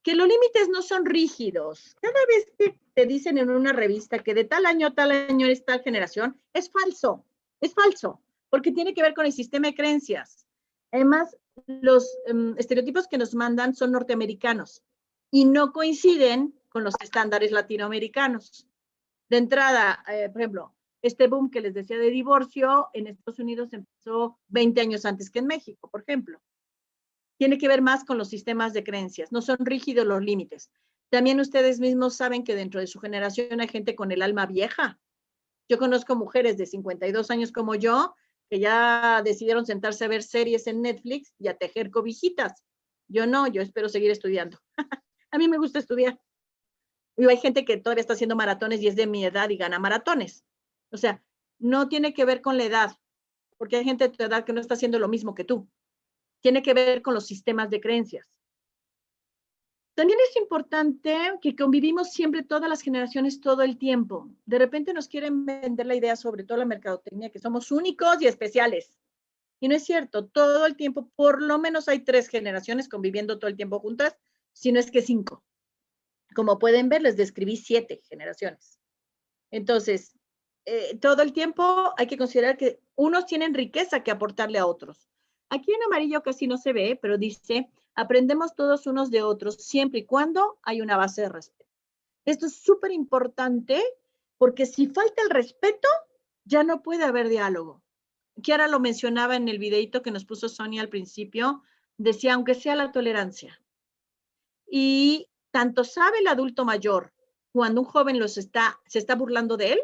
que los límites no son rígidos. Cada vez que te dicen en una revista que de tal año a tal año es tal generación, es falso, porque tiene que ver con el sistema de creencias. Además, los estereotipos que nos mandan son norteamericanos y no coinciden con los estándares latinoamericanos. De entrada, por ejemplo, este boom que les decía de divorcio en Estados Unidos empezó 20 años antes que en México, por ejemplo. Tiene que ver más con los sistemas de creencias, no son rígidos los límites. También ustedes mismos saben que dentro de su generación hay gente con el alma vieja. Yo conozco mujeres de 52 años como yo, que ya decidieron sentarse a ver series en Netflix y a tejer cobijitas. Yo no, yo espero seguir estudiando. A mí me gusta estudiar. Y hay gente que todavía está haciendo maratones y es de mi edad y gana maratones. O sea, no tiene que ver con la edad, porque hay gente de tu edad que no está haciendo lo mismo que tú. Tiene que ver con los sistemas de creencias. También es importante que convivimos siempre todas las generaciones todo el tiempo. De repente nos quieren vender la idea, sobre todo la mercadotecnia, que somos únicos y especiales. Y no es cierto, todo el tiempo, por lo menos hay 3 generaciones conviviendo todo el tiempo juntas, si no es que 5. Como pueden ver, les describí 7 generaciones. Entonces, todo el tiempo hay que considerar que unos tienen riqueza que aportarle a otros. Aquí en amarillo casi no se ve, pero dice, aprendemos todos unos de otros siempre y cuando hay una base de respeto. Esto es súper importante porque si falta el respeto, ya no puede haber diálogo. Kiara lo mencionaba en el videito que nos puso Sonia al principio, decía, aunque sea la tolerancia. Y tanto sabe el adulto mayor cuando un joven se está burlando de él,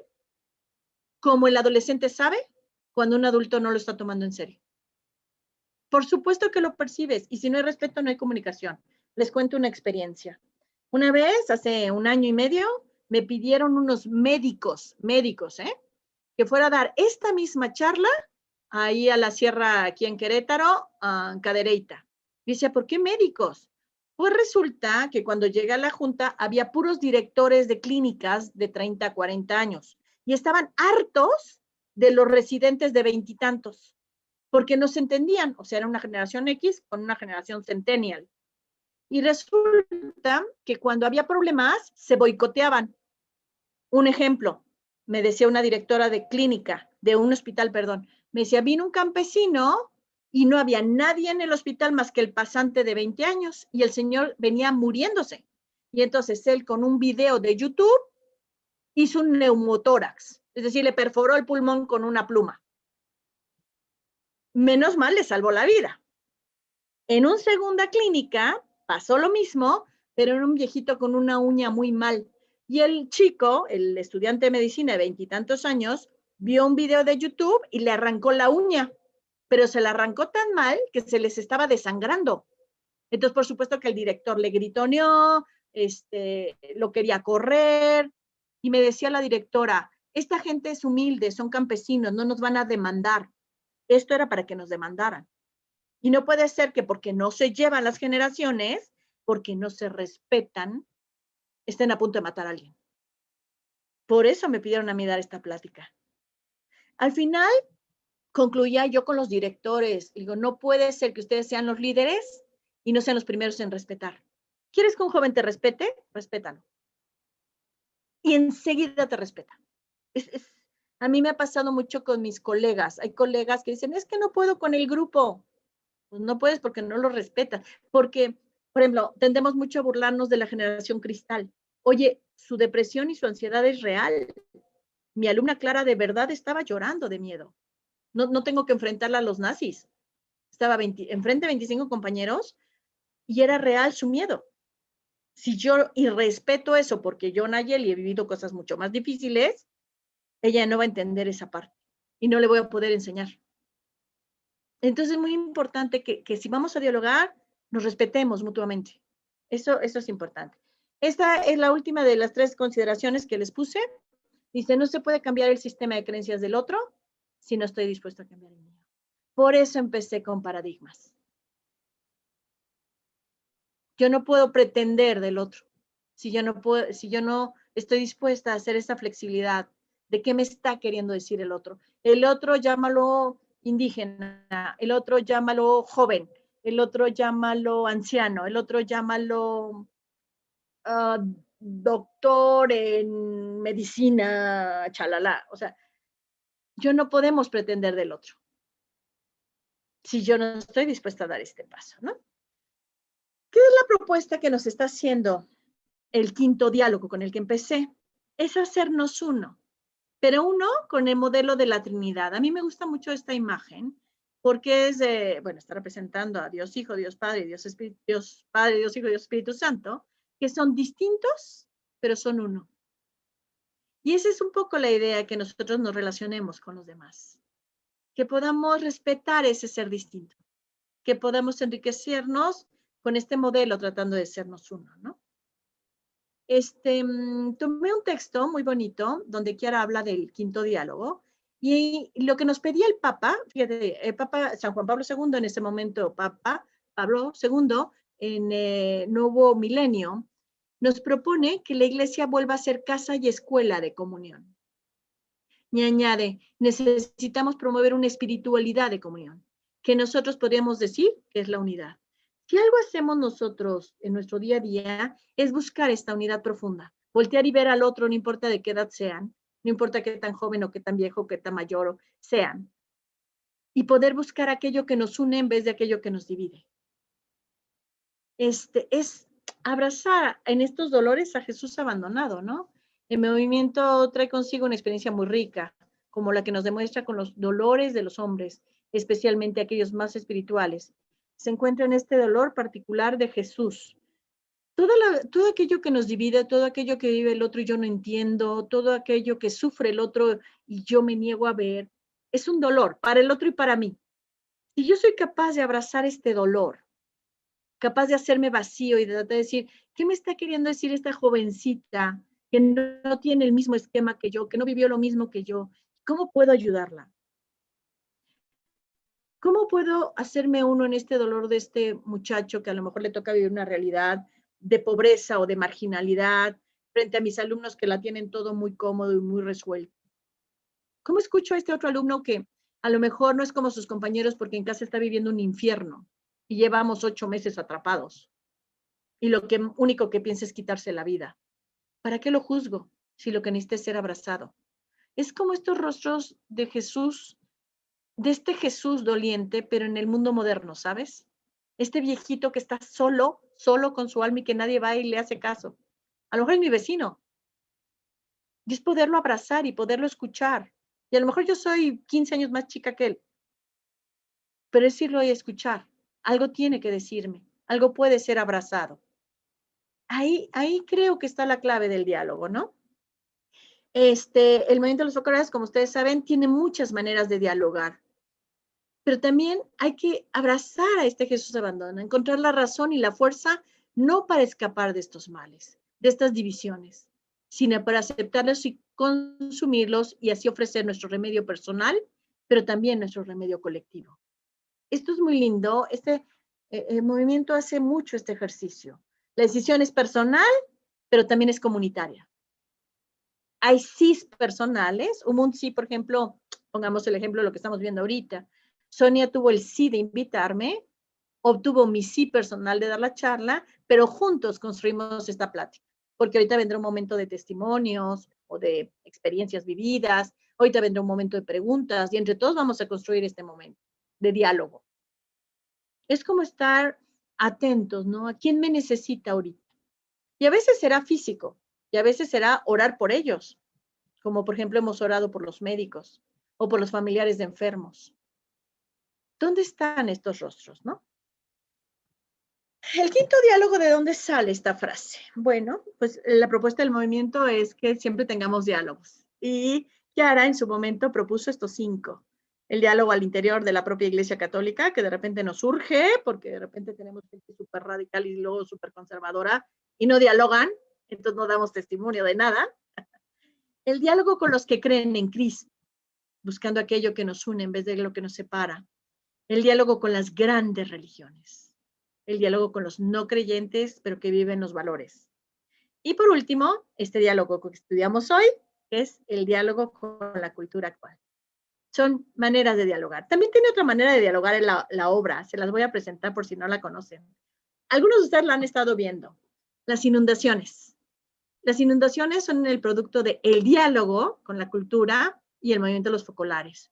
como el adolescente sabe cuando un adulto no lo está tomando en serio. Por supuesto que lo percibes, y si no hay respeto, no hay comunicación. Les cuento una experiencia. Una vez, hace 1 año y medio, me pidieron unos médicos, que fuera a dar esta misma charla ahí a la sierra, aquí en Querétaro, en Cadereyta. Dice, ¿por qué médicos? Pues resulta que cuando llegué a la junta había puros directores de clínicas de 30 a 40 años y estaban hartos de los residentes de 20 y tantos, porque no se entendían, o sea, era una generación X con una generación centennial. Y resulta que cuando había problemas, se boicoteaban. Un ejemplo, me decía una directora de clínica, de un hospital, perdón, me decía, vino un campesino y no había nadie en el hospital más que el pasante de 20 años y el señor venía muriéndose. Y entonces él con un video de YouTube hizo un neumotórax, es decir, le perforó el pulmón con una pluma. Menos mal le salvó la vida. En una segunda clínica pasó lo mismo, pero era un viejito con una uña muy mal. Y el chico, el estudiante de medicina de 20 y tantos años, vio un video de YouTube y le arrancó la uña, pero se la arrancó tan mal que se les estaba desangrando. Entonces, por supuesto que el director le gritoneó, lo quería correr, y me decía la directora, esta gente es humilde, son campesinos, no nos van a demandar. Esto era para que nos demandaran. Y no puede ser que porque no se llevan las generaciones, porque no se respetan, estén a punto de matar a alguien. Por eso me pidieron a mí dar esta plática. Al final, concluía yo con los directores. Digo, no puede ser que ustedes sean los líderes y no sean los primeros en respetar. ¿Quieres que un joven te respete? Respétalo. Y enseguida te respeta. A mí me ha pasado mucho con mis colegas. Hay colegas que dicen, es que no puedo con el grupo. Pues no puedes porque no lo respetas. Porque, por ejemplo, tendemos mucho a burlarnos de la generación cristal. Oye, su depresión y su ansiedad es real. Mi alumna Clara de verdad estaba llorando de miedo. No tengo que enfrentarla a los nazis. Estaba enfrente de 25 compañeros y era real su miedo. Si yo irrespeto eso porque yo, Nayeli, he vivido cosas mucho más difíciles, ella no va a entender esa parte y no le voy a poder enseñar. Entonces es muy importante que si vamos a dialogar, nos respetemos mutuamente. Eso es importante. Esta es la última de las 3 consideraciones que les puse. Dice, no se puede cambiar el sistema de creencias del otro si no estoy dispuesto a cambiar el mío. Por eso empecé con paradigmas. Yo no puedo pretender del otro si yo no estoy dispuesta a hacer esa flexibilidad de qué me está queriendo decir el otro. El otro llámalo indígena, el otro llámalo joven, el otro llámalo anciano, el otro llámalo doctor en medicina, chalala. O sea, yo no podemos pretender del otro si yo no estoy dispuesta a dar este paso, ¿no? ¿Qué es la propuesta que nos está haciendo el quinto diálogo con el que empecé? Es hacernos uno, pero uno con el modelo de la Trinidad. A mí me gusta mucho esta imagen porque está representando a Dios Hijo, Dios Padre, Dios Padre, Dios Hijo, Dios Espíritu Santo, que son distintos, pero son uno. Y esa es un poco la idea, que nosotros nos relacionemos con los demás, que podamos respetar ese ser distinto, que podamos enriquecernos con este modelo tratando de sernos uno, ¿no? Tomé un texto muy bonito donde Kiara habla del quinto diálogo y lo que nos pedía el Papa, fíjate, el Papa San Juan Pablo II, en ese momento Papa Pablo II, en Nuevo Milenio, nos propone que la Iglesia vuelva a ser casa y escuela de comunión. Y añade, necesitamos promover una espiritualidad de comunión, que nosotros podríamos decir que es la unidad. Si algo hacemos nosotros en nuestro día a día es buscar esta unidad profunda, voltear y ver al otro, no importa de qué edad sean, no importa qué tan joven o qué tan viejo o qué tan mayor sean, y poder buscar aquello que nos une en vez de aquello que nos divide. Es abrazar en estos dolores a Jesús abandonado, ¿no? El movimiento trae consigo una experiencia muy rica, como la que nos demuestra con los dolores de los hombres, especialmente aquellos más espirituales. Se encuentra en este dolor particular de Jesús. Todo aquello que nos divide, todo aquello que vive el otro y yo no entiendo, todo aquello que sufre el otro y yo me niego a ver, es un dolor para el otro y para mí. Si yo soy capaz de abrazar este dolor, capaz de hacerme vacío y de tratar de decir, ¿qué me está queriendo decir esta jovencita que no tiene el mismo esquema que yo, que no vivió lo mismo que yo? ¿Cómo puedo ayudarla? ¿Cómo puedo hacerme uno en este dolor de este muchacho que a lo mejor le toca vivir una realidad de pobreza o de marginalidad frente a mis alumnos que la tienen todo muy cómodo y muy resuelto? ¿Cómo escucho a este otro alumno que a lo mejor no es como sus compañeros porque en casa está viviendo un infierno y llevamos 8 meses atrapados? Y lo único que piensa es quitarse la vida. ¿Para qué lo juzgo si lo que necesita es ser abrazado? Es como estos rostros de Jesús, de este Jesús doliente, pero en el mundo moderno, ¿sabes? Este viejito que está solo con su alma y que nadie va y le hace caso. A lo mejor es mi vecino. Y es poderlo abrazar y poderlo escuchar. Y a lo mejor yo soy 15 años más chica que él, pero es irlo y escuchar. Algo tiene que decirme, algo puede ser abrazado. Ahí creo que está la clave del diálogo, ¿no? El movimiento de los focolares, como ustedes saben, tiene muchas maneras de dialogar, pero también hay que abrazar a este Jesús abandonado, encontrar la razón y la fuerza, no para escapar de estos males, de estas divisiones, sino para aceptarlos y consumirlos y así ofrecer nuestro remedio personal, pero también nuestro remedio colectivo. Esto es muy lindo, el movimiento hace mucho este ejercicio. La decisión es personal, pero también es comunitaria. Hay sís personales, un sí, por ejemplo, pongamos el ejemplo de lo que estamos viendo ahorita. Sonia tuvo el sí de invitarme, obtuvo mi sí personal de dar la charla, pero juntos construimos esta plática, porque ahorita vendrá un momento de testimonios o de experiencias vividas, ahorita vendrá un momento de preguntas y entre todos vamos a construir este momento de diálogo. Es como estar atentos, ¿no? ¿A quién me necesita ahorita? Y a veces será físico, y a veces será orar por ellos, como por ejemplo hemos orado por los médicos o por los familiares de enfermos. ¿Dónde están estos rostros, no? El quinto diálogo, ¿de dónde sale esta frase? Bueno, pues la propuesta del movimiento es que siempre tengamos diálogos. Y Chiara en su momento propuso estos 5. El diálogo al interior de la propia Iglesia Católica, que de repente nos surge, porque de repente tenemos gente súper radical y luego súper conservadora, y no dialogan, entonces no damos testimonio de nada. El diálogo con los que creen en Cristo, buscando aquello que nos une en vez de lo que nos separa. El diálogo con las grandes religiones. El diálogo con los no creyentes, pero que viven los valores. Y por último, este diálogo que estudiamos hoy, que es el diálogo con la cultura actual. Son maneras de dialogar. También tiene otra manera de dialogar en la obra. Se las voy a presentar por si no la conocen. Algunos de ustedes la han estado viendo. Las inundaciones. Las inundaciones son el producto del diálogo con la cultura y el movimiento de los focolares,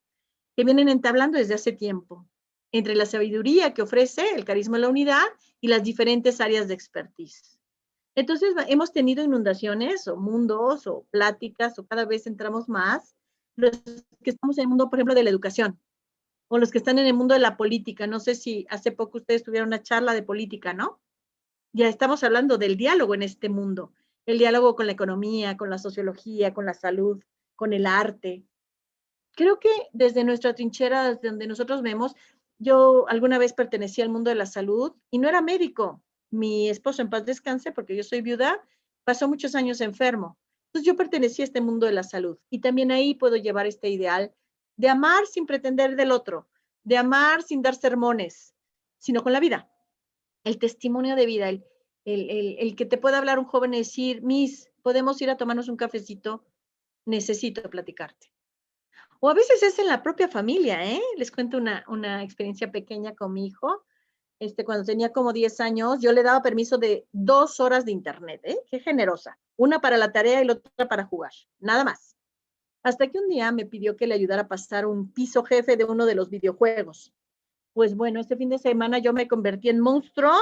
que vienen entablando desde hace tiempo, entre la sabiduría que ofrece el carisma de la unidad y las diferentes áreas de expertise. Entonces, hemos tenido inundaciones o mundos o pláticas o cada vez entramos más, los que estamos en el mundo, por ejemplo, de la educación o los que están en el mundo de la política. No sé si hace poco ustedes tuvieron una charla de política, ¿no? Ya estamos hablando del diálogo en este mundo, el diálogo con la economía, con la sociología, con la salud, con el arte. Creo que desde nuestra trinchera, desde donde nosotros vemos, yo alguna vez pertenecía al mundo de la salud y no era médico. Mi esposo, en paz descanse, porque yo soy viuda, pasó muchos años enfermo. Entonces yo pertenecía a este mundo de la salud y también ahí puedo llevar este ideal de amar sin pretender del otro, de amar sin dar sermones, sino con la vida. El testimonio de vida, el que te pueda hablar un joven y decir, Miss, ¿podemos ir a tomarnos un cafecito? Necesito platicarte. O a veces es en la propia familia, ¿eh? Les cuento una experiencia pequeña con mi hijo. Cuando tenía como 10 años, yo le daba permiso de 2 horas de internet, ¿eh? Qué generosa. Una para la tarea y la otra para jugar, nada más. Hasta que un día me pidió que le ayudara a pasar un piso jefe de uno de los videojuegos. Pues bueno, este fin de semana yo me convertí en monstruo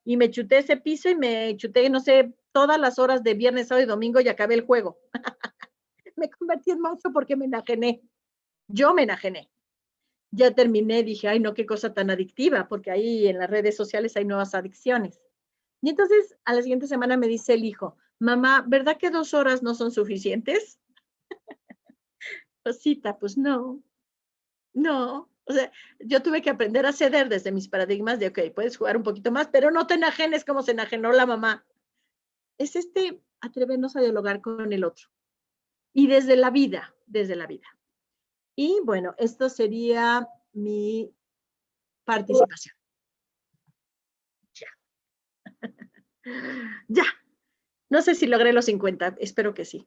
y me chuté ese piso y me chuté, no sé, todas las horas de viernes, sábado y domingo y acabé el juego. Me convertí en monstruo porque me enajené. Yo me enajené. Ya terminé, dije, ay, no, qué cosa tan adictiva, porque ahí en las redes sociales hay nuevas adicciones. Y entonces a la siguiente semana me dice el hijo, mamá, ¿verdad que 2 horas no son suficientes? Cosita, pues no, no. O sea, yo tuve que aprender a ceder desde mis paradigmas de, ok, puedes jugar un poquito más, pero no te enajenes como se enajenó la mamá. Es atrevernos a dialogar con el otro. Y desde la vida, desde la vida. Y bueno, esto sería mi participación. Ya. Ya. No sé si logré los 50, espero que sí.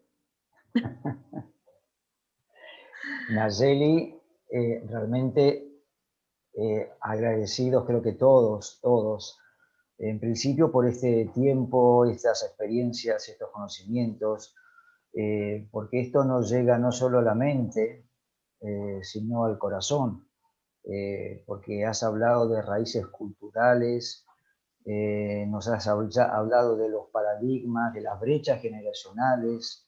Nayeli, realmente agradecidos, creo que todos, en principio por este tiempo, estas experiencias, estos conocimientos, porque esto nos llega no solo a la mente, sino al corazón, porque has hablado de raíces culturales, nos has hablado de los paradigmas, de las brechas generacionales,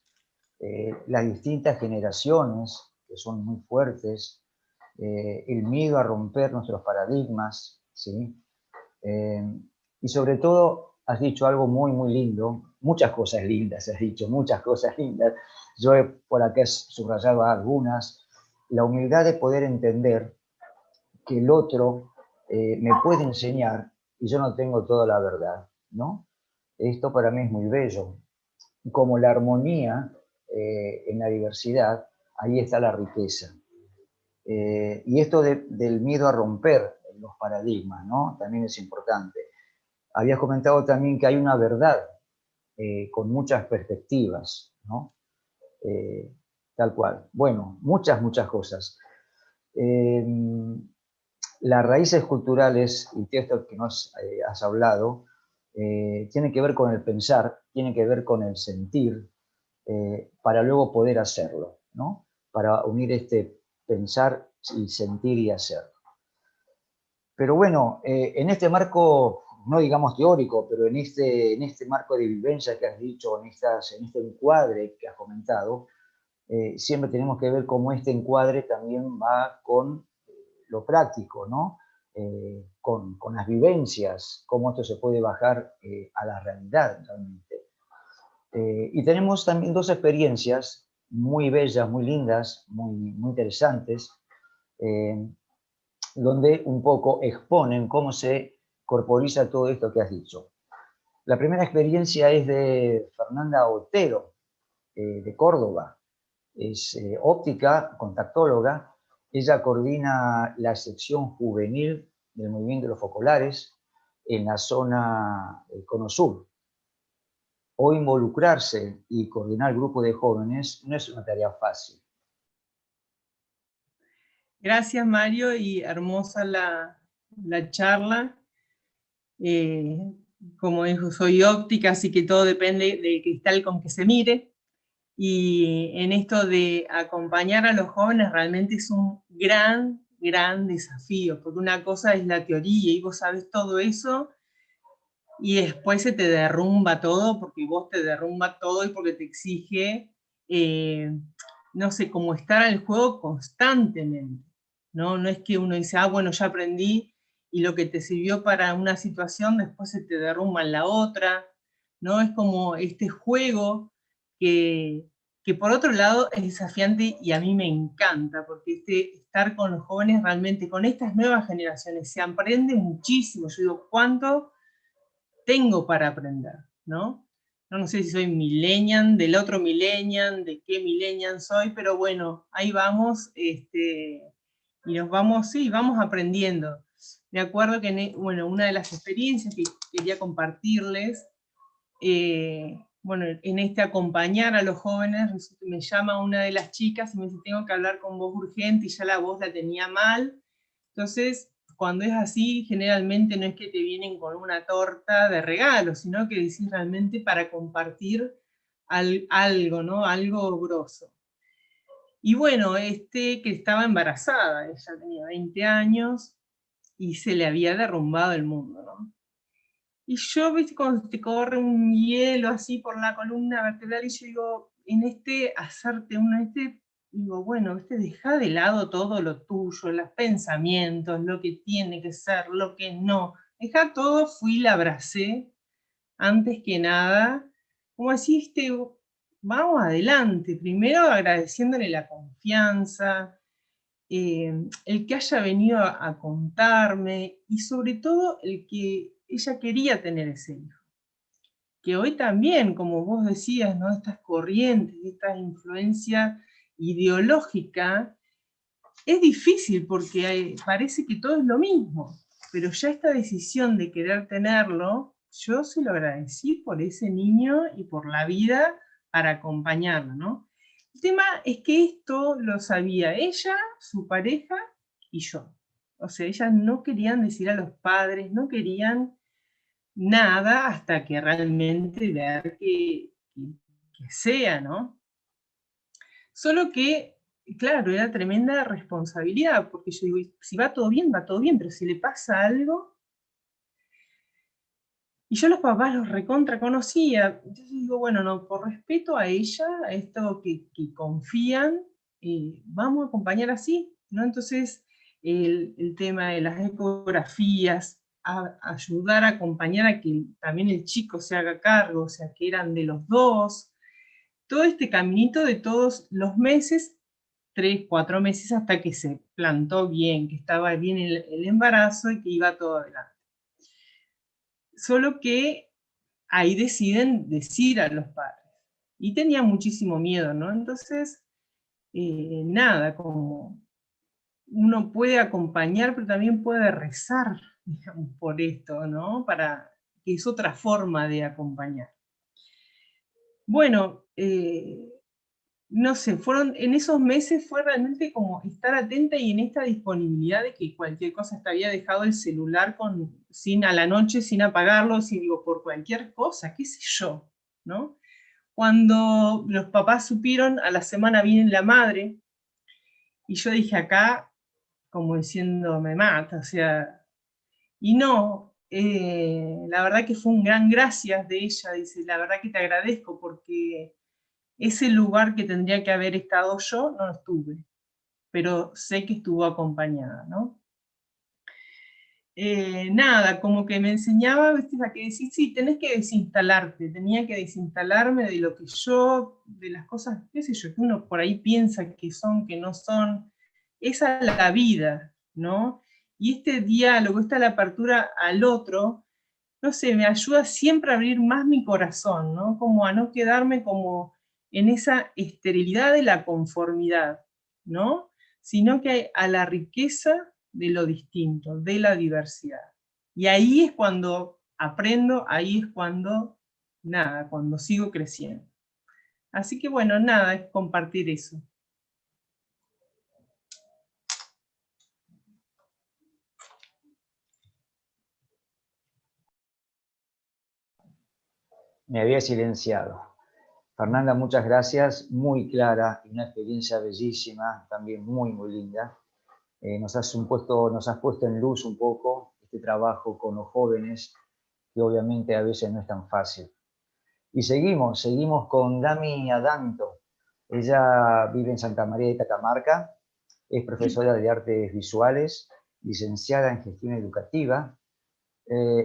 las distintas generaciones, que son muy fuertes, el miedo a romper nuestros paradigmas, ¿sí? Y sobre todo, has dicho algo muy lindo, muchas cosas lindas, has dicho, muchas cosas lindas. Yo por acá he subrayado algunas. La humildad de poder entender que el otro me puede enseñar y yo no tengo toda la verdad, ¿no? Esto para mí es muy bello. Como la armonía en la diversidad, ahí está la riqueza. Y esto del miedo a romper los paradigmas, ¿no? También es importante. Habías comentado también que hay una verdad con muchas perspectivas, ¿no? Tal cual. Bueno, muchas cosas. Las raíces culturales, y esto que nos has hablado, tiene que ver con el pensar, tiene que ver con el sentir, para luego poder hacerlo, ¿no? Para unir este pensar y sentir y hacer. Pero bueno, en este marco, no digamos teórico, pero en este marco de vivencia que has dicho, en este encuadre que has comentado, siempre tenemos que ver cómo este encuadre también va con lo práctico, ¿no? Con las vivencias, cómo esto se puede bajar a la realidad realmente. Y tenemos también dos experiencias muy bellas, muy lindas, muy interesantes, donde un poco exponen cómo se corporiza todo esto que has dicho. La primera experiencia es de Fernanda Otero, de Córdoba. Es óptica, contactóloga. Ella coordina la sección juvenil del movimiento de los focolares en la zona Cono Sur. O involucrarse y coordinar grupos de jóvenes no es una tarea fácil. Gracias, Mario, y hermosa la charla. Como dijo, soy óptica, así que todo depende del cristal con que se mire. Y en esto de acompañar a los jóvenes realmente es un gran desafío, porque una cosa es la teoría y vos sabés todo eso, y después se te derrumba todo, porque vos te derrumba todo y porque te exige, no sé, como estar al juego constantemente, ¿no? No es que uno dice, ah, bueno, ya aprendí, y lo que te sirvió para una situación después se te derrumba en la otra, ¿no? Es como este juego que por otro lado es desafiante y a mí me encanta, porque estar con los jóvenes realmente, con estas nuevas generaciones, se aprende muchísimo. Yo digo, ¿cuánto tengo para aprender? ¿No? No sé si soy millennial, del otro millennial, de qué millennial soy, pero bueno, ahí vamos, y nos vamos, sí, vamos aprendiendo. Me acuerdo que, bueno, una de las experiencias que quería compartirles, bueno, en acompañar a los jóvenes, me llama una de las chicas y me dice, tengo que hablar con vos urgente, y ya la voz la tenía mal. Entonces, cuando es así, generalmente no es que te vienen con una torta de regalo, sino que decís realmente para compartir algo, ¿no? Algo grosso. Y bueno, que estaba embarazada, ella tenía 20 años, y se le había derrumbado el mundo, ¿no? Y yo, viste, cuando te corre un hielo así por la columna vertebral, y yo digo, digo, bueno, deja de lado todo lo tuyo, los pensamientos, lo que tiene que ser, lo que no. Deja todo, fui y la abracé, antes que nada, como así, vamos adelante, primero agradeciéndole la confianza, el que haya venido a contarme, y sobre todo el que ella quería tener ese hijo. Que hoy también, como vos decías, ¿no? Estas corrientes, esta influencia ideológica, es difícil porque parece que todo es lo mismo, pero ya esta decisión de querer tenerlo, yo se lo agradecí por ese niño y por la vida para acompañarlo, ¿no? El tema es que esto lo sabía ella, su pareja y yo. O sea, ellas no querían decir a los padres, no querían nada hasta que realmente ver que sea, ¿no? Solo que, claro, era tremenda responsabilidad, porque yo digo, si va todo bien, pero si le pasa algo... Y yo los papás los recontra conocía, entonces digo, bueno, no, por respeto a ella, a esto que confían, vamos a acompañar así, ¿no? Entonces, el tema de las ecografías, ayudar a acompañar a que también el chico se haga cargo, o sea, que eran de los dos, todo este caminito de todos los meses, 3, 4 meses, hasta que se plantó bien, que estaba bien el embarazo y que iba todo adelante. Solo que ahí deciden decir a los padres. Y tenía muchísimo miedo, ¿no? Entonces, nada, como uno puede acompañar, pero también puede rezar, digamos, por esto, ¿no? Que es otra forma de acompañar. Bueno, no sé, en esos meses fue realmente como estar atenta y en esta disponibilidad de que cualquier cosa, hasta había dejado el celular a la noche sin apagarlo, digo, por cualquier cosa, qué sé yo, ¿no? Cuando los papás supieron, a la semana viene la madre, y yo dije acá, como diciendo, me mata, o sea, y no, la verdad que fue un gran gracias de ella, dice, la verdad que te agradezco porque ese lugar que tendría que haber estado yo, no lo estuve, pero sé que estuvo acompañada, ¿no? Nada, como que me enseñaba, ¿viste? A que decir, sí, tenés que desinstalarte, tenía que desinstalarme de lo que de las cosas, qué sé yo, que uno por ahí piensa que son, que no son, esa es la vida, ¿no? Y este diálogo, la apertura al otro, no sé, me ayuda siempre a abrir más mi corazón, ¿no? Como a no quedarme como en esa esterilidad de la conformidad, ¿no? Sino que a la riqueza de lo distinto, de la diversidad. Y ahí es cuando aprendo, ahí es cuando, nada, cuando sigo creciendo. Así que bueno, nada, es compartir eso. Me había silenciado. Fernanda, muchas gracias, muy clara, una experiencia bellísima, también muy, muy linda. Nos has puesto en luz un poco este trabajo con los jóvenes, que obviamente a veces no es tan fácil. Y seguimos con Dami Adanto. Ella vive en Santa María de Catamarca, es profesora de artes visuales, licenciada en gestión educativa,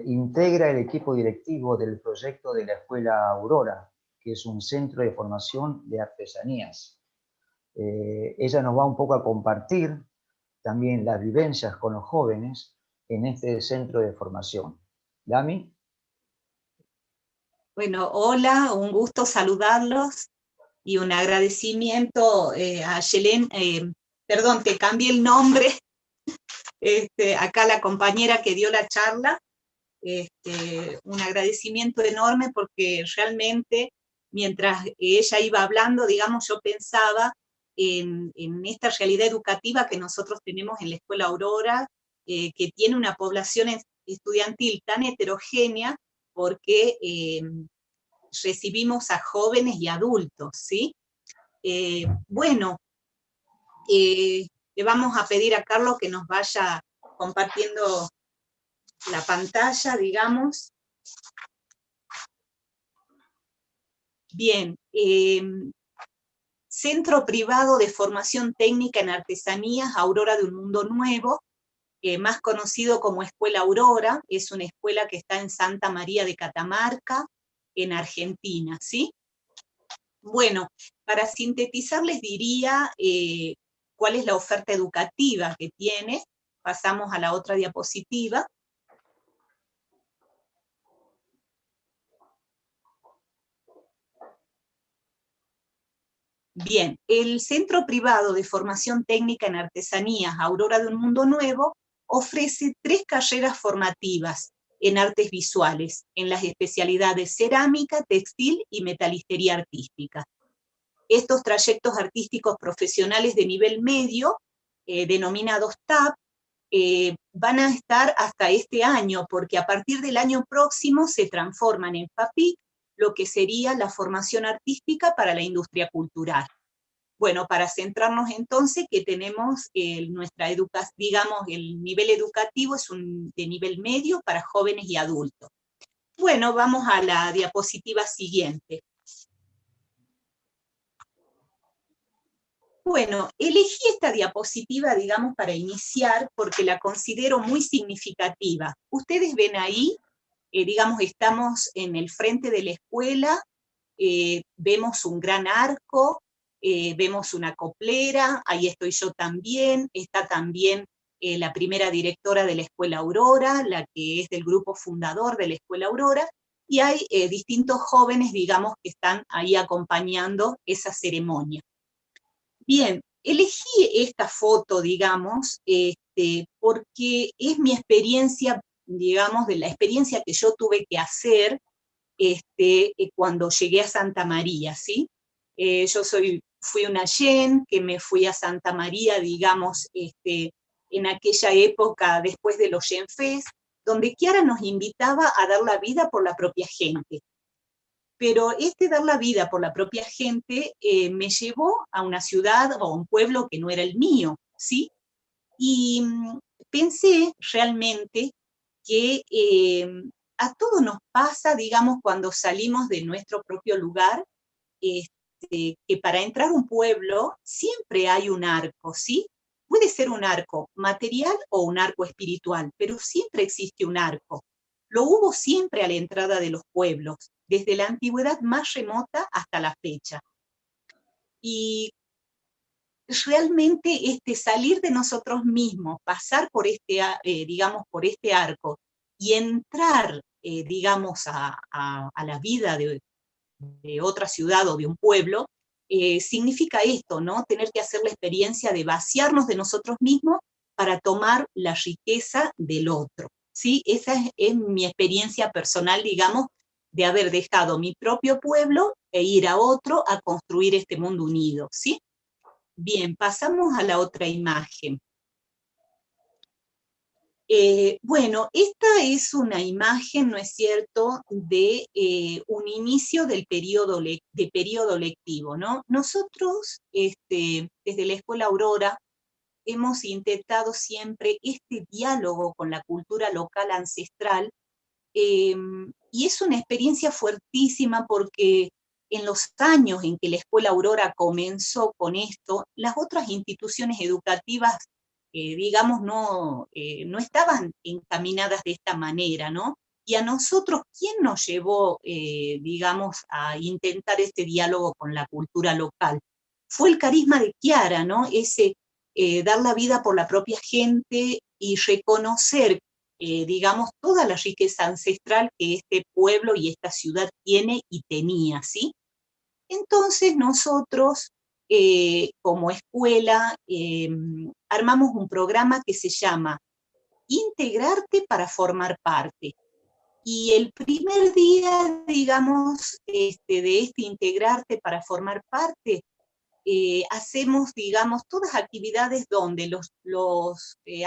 integra el equipo directivo del proyecto de la Escuela Aurora, que es un centro de formación de artesanías. Ella nos va un poco a compartir también las vivencias con los jóvenes en este centro de formación. Dami. Bueno, hola, un gusto saludarlos y un agradecimiento a Yelén, perdón, te cambié el nombre, acá la compañera que dio la charla, un agradecimiento enorme porque realmente mientras ella iba hablando, digamos, yo pensaba en esta realidad educativa que nosotros tenemos en la Escuela Aurora, que tiene una población estudiantil tan heterogénea porque recibimos a jóvenes y adultos, ¿sí? Bueno, Le vamos a pedir a Carlos que nos vaya compartiendo la pantalla, digamos. Bien, Centro Privado de Formación Técnica en Artesanías, Aurora de un Mundo Nuevo, más conocido como Escuela Aurora, es una escuela que está en Santa María de Catamarca, en Argentina, ¿sí? Bueno, para sintetizar les diría cuál es la oferta educativa que tiene. Pasamos a la otra diapositiva. Bien, el Centro Privado de Formación Técnica en Artesanías, Aurora de un Mundo Nuevo, ofrece 3 carreras formativas en artes visuales, en las especialidades cerámica, textil y metalistería artística. Estos trayectos artísticos profesionales de nivel medio, denominados TAP, van a estar hasta este año, porque a partir del año próximo se transforman en FAPIC, lo que sería la formación artística para la industria cultural. Bueno, para centrarnos entonces, que tenemos nuestra educación, digamos, el nivel educativo es de nivel medio para jóvenes y adultos. Bueno, vamos a la diapositiva siguiente. Bueno, elegí esta diapositiva, digamos, para iniciar, porque la considero muy significativa. Ustedes ven ahí, digamos, estamos en el frente de la escuela, vemos un gran arco, vemos una coplera, ahí estoy yo también, está también la primera directora de la Escuela Aurora, la que es del grupo fundador de la Escuela Aurora, y hay distintos jóvenes, digamos, que están ahí acompañando esa ceremonia. Bien, elegí esta foto, digamos, porque es mi experiencia, digamos, de la experiencia que yo tuve que hacer cuando llegué a Santa María, ¿sí? Yo fui una yen que me fui a Santa María, digamos, en aquella época después de los Yenfest, donde Chiara nos invitaba a dar la vida por la propia gente. Pero dar la vida por la propia gente me llevó a una ciudad o a un pueblo que no era el mío, ¿sí? Y pensé realmente que a todos nos pasa, digamos, cuando salimos de nuestro propio lugar, que para entrar a un pueblo siempre hay un arco, ¿sí? Puede ser un arco material o un arco espiritual, pero siempre existe un arco. Lo hubo siempre a la entrada de los pueblos, desde la antigüedad más remota hasta la fecha. Y realmente salir de nosotros mismos, pasar por digamos, por este arco y entrar, digamos, a la vida de otra ciudad o de un pueblo, significa esto, ¿no? Tener que hacer la experiencia de vaciarnos de nosotros mismos para tomar la riqueza del otro, ¿sí? Esa es mi experiencia personal, digamos, de haber dejado mi propio pueblo e ir a otro a construir este mundo unido, ¿sí? Bien, pasamos a la otra imagen. Bueno, esta es una imagen, ¿no es cierto?, de un inicio del periodo lectivo, ¿no? Nosotros, desde la Escuela Aurora, hemos intentado siempre este diálogo con la cultura local ancestral, y es una experiencia fuertísima porque en los años en que la Escuela Aurora comenzó con esto, las otras instituciones educativas, digamos, no estaban encaminadas de esta manera, ¿no? Y a nosotros, ¿quién nos llevó, digamos, a intentar este diálogo con la cultura local? Fue el carisma de Chiara, ¿no? Dar la vida por la propia gente y reconocer, digamos, toda la riqueza ancestral que este pueblo y esta ciudad tiene y tenía, ¿sí? Entonces nosotros, como escuela, armamos un programa que se llama Integrarte para formar parte. Y el primer día, digamos, de Integrarte para formar parte, hacemos, digamos, todas actividades donde los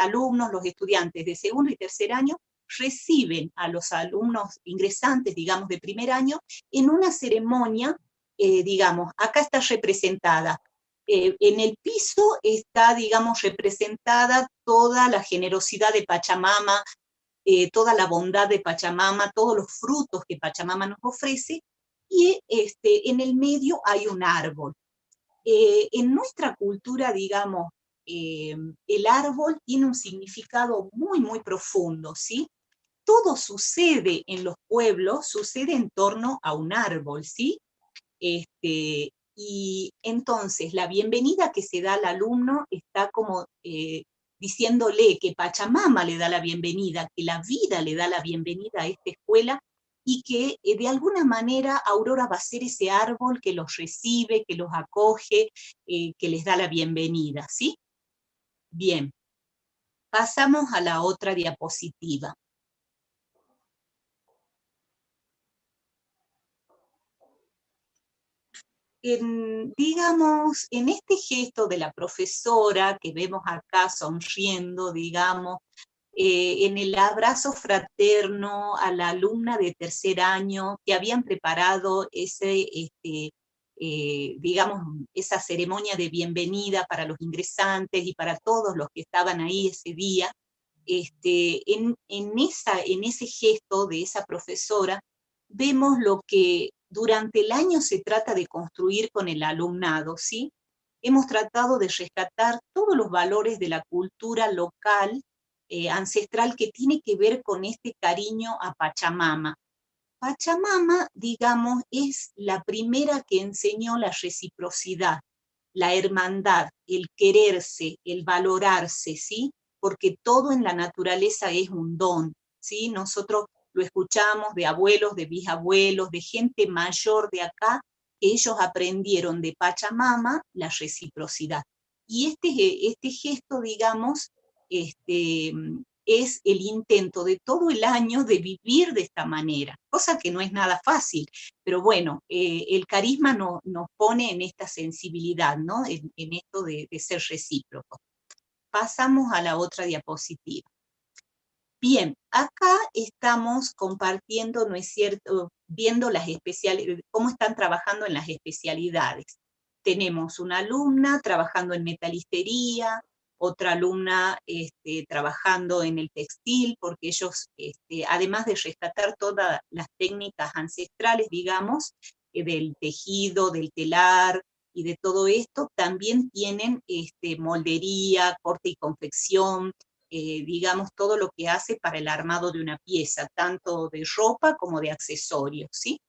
alumnos, los estudiantes de segundo y tercer año reciben a los alumnos ingresantes, digamos, de primer año en una ceremonia, digamos, acá está representada En el piso está, digamos, representada toda la generosidad de Pachamama, toda la bondad de Pachamama, todos los frutos que Pachamama nos ofrece, y en el medio hay un árbol. En nuestra cultura, digamos, el árbol tiene un significado muy, muy profundo, ¿sí? Todo sucede en los pueblos, sucede en torno a un árbol, ¿sí? Y entonces la bienvenida que se da al alumno está como diciéndole que Pachamama le da la bienvenida, que la vida le da la bienvenida a esta escuela, y que de alguna manera Aurora va a ser ese árbol que los recibe, que los acoge, que les da la bienvenida, ¿sí? Bien, pasamos a la otra diapositiva. Digamos, en este gesto de la profesora que vemos acá sonriendo, digamos, en el abrazo fraterno a la alumna de tercer año que habían preparado digamos, esa ceremonia de bienvenida para los ingresantes y para todos los que estaban ahí ese día, en ese gesto de esa profesora, vemos lo que durante el año se trata de construir con el alumnado, ¿sí? Hemos tratado de rescatar todos los valores de la cultura local, ancestral, que tiene que ver con este cariño a Pachamama. Pachamama, digamos, es la primera que enseñó la reciprocidad, la hermandad, el quererse, el valorarse, ¿sí? Porque todo en la naturaleza es un don, ¿sí? Nosotros lo escuchamos de abuelos, de bisabuelos, de gente mayor de acá, que ellos aprendieron de Pachamama la reciprocidad. Y este gesto, digamos, es el intento de todo el año de vivir de esta manera, cosa que no es nada fácil, pero bueno, el carisma nos pone en esta sensibilidad, ¿no? En esto de ser recíproco. Pasamos a la otra diapositiva. Bien, acá estamos compartiendo, ¿no es cierto?, viendo las especialidades, cómo están trabajando en las especialidades. Tenemos una alumna trabajando en metalistería, otra alumna trabajando en el textil, porque ellos, además de rescatar todas las técnicas ancestrales, digamos, del tejido, del telar y de todo esto, también tienen moldería, corte y confección, digamos, todo lo que hace para el armado de una pieza, tanto de ropa como de accesorios, ¿sí?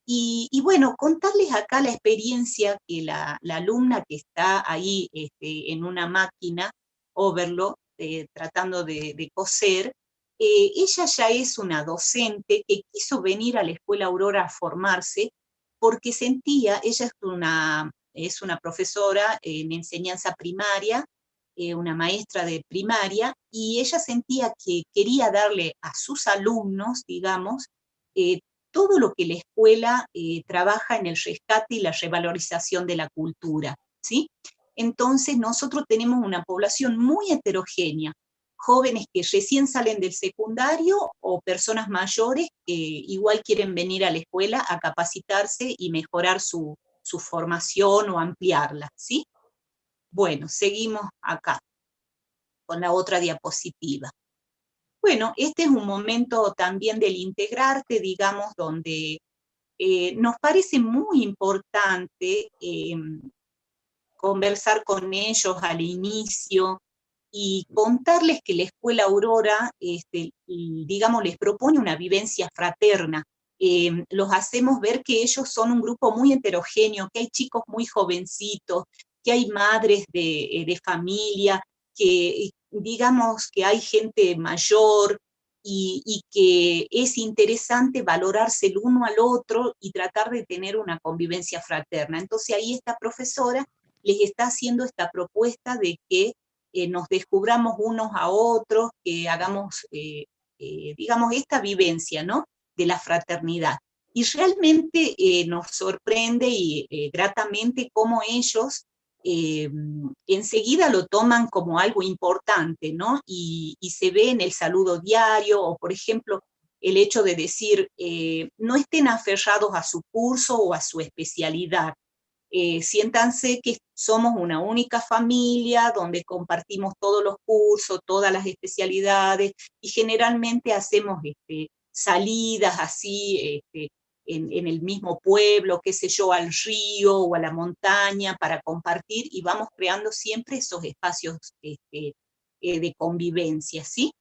Y bueno, contarles acá la experiencia que la alumna que está ahí en una máquina, overlock, tratando de coser, ella ya es una docente que quiso venir a la Escuela Aurora a formarse porque sentía, ella es una profesora en enseñanza primaria, una maestra de primaria, y ella sentía que quería darle a sus alumnos, digamos, todo lo que la escuela trabaja en el rescate y la revalorización de la cultura, ¿sí? Entonces nosotros tenemos una población muy heterogénea, jóvenes que recién salen del secundario o personas mayores que igual quieren venir a la escuela a capacitarse y mejorar su formación o ampliarla, ¿sí? Bueno, seguimos acá con la otra diapositiva. Bueno, este es un momento también del integrarte, digamos, donde nos parece muy importante conversar con ellos al inicio y contarles que la Escuela Aurora, digamos, les propone una vivencia fraterna. Los hacemos ver que ellos son un grupo muy heterogéneo, que hay chicos muy jovencitos, que hay madres de familia, que digamos que hay gente mayor y que es interesante valorarse el uno al otro y tratar de tener una convivencia fraterna. Entonces ahí esta profesora les está haciendo esta propuesta de que nos descubramos unos a otros, que hagamos, digamos, esta vivencia, ¿no?, de la fraternidad. Y realmente nos sorprende y gratamente cómo ellos enseguida lo toman como algo importante, ¿no? Y se ve en el saludo diario, o por ejemplo, el hecho de decir, no estén aferrados a su curso o a su especialidad. siéntanse que somos una única familia donde compartimos todos los cursos, todas las especialidades, y generalmente hacemos salidas así en el mismo pueblo, qué sé yo, al río o a la montaña para compartir, y vamos creando siempre esos espacios de convivencia, ¿sí?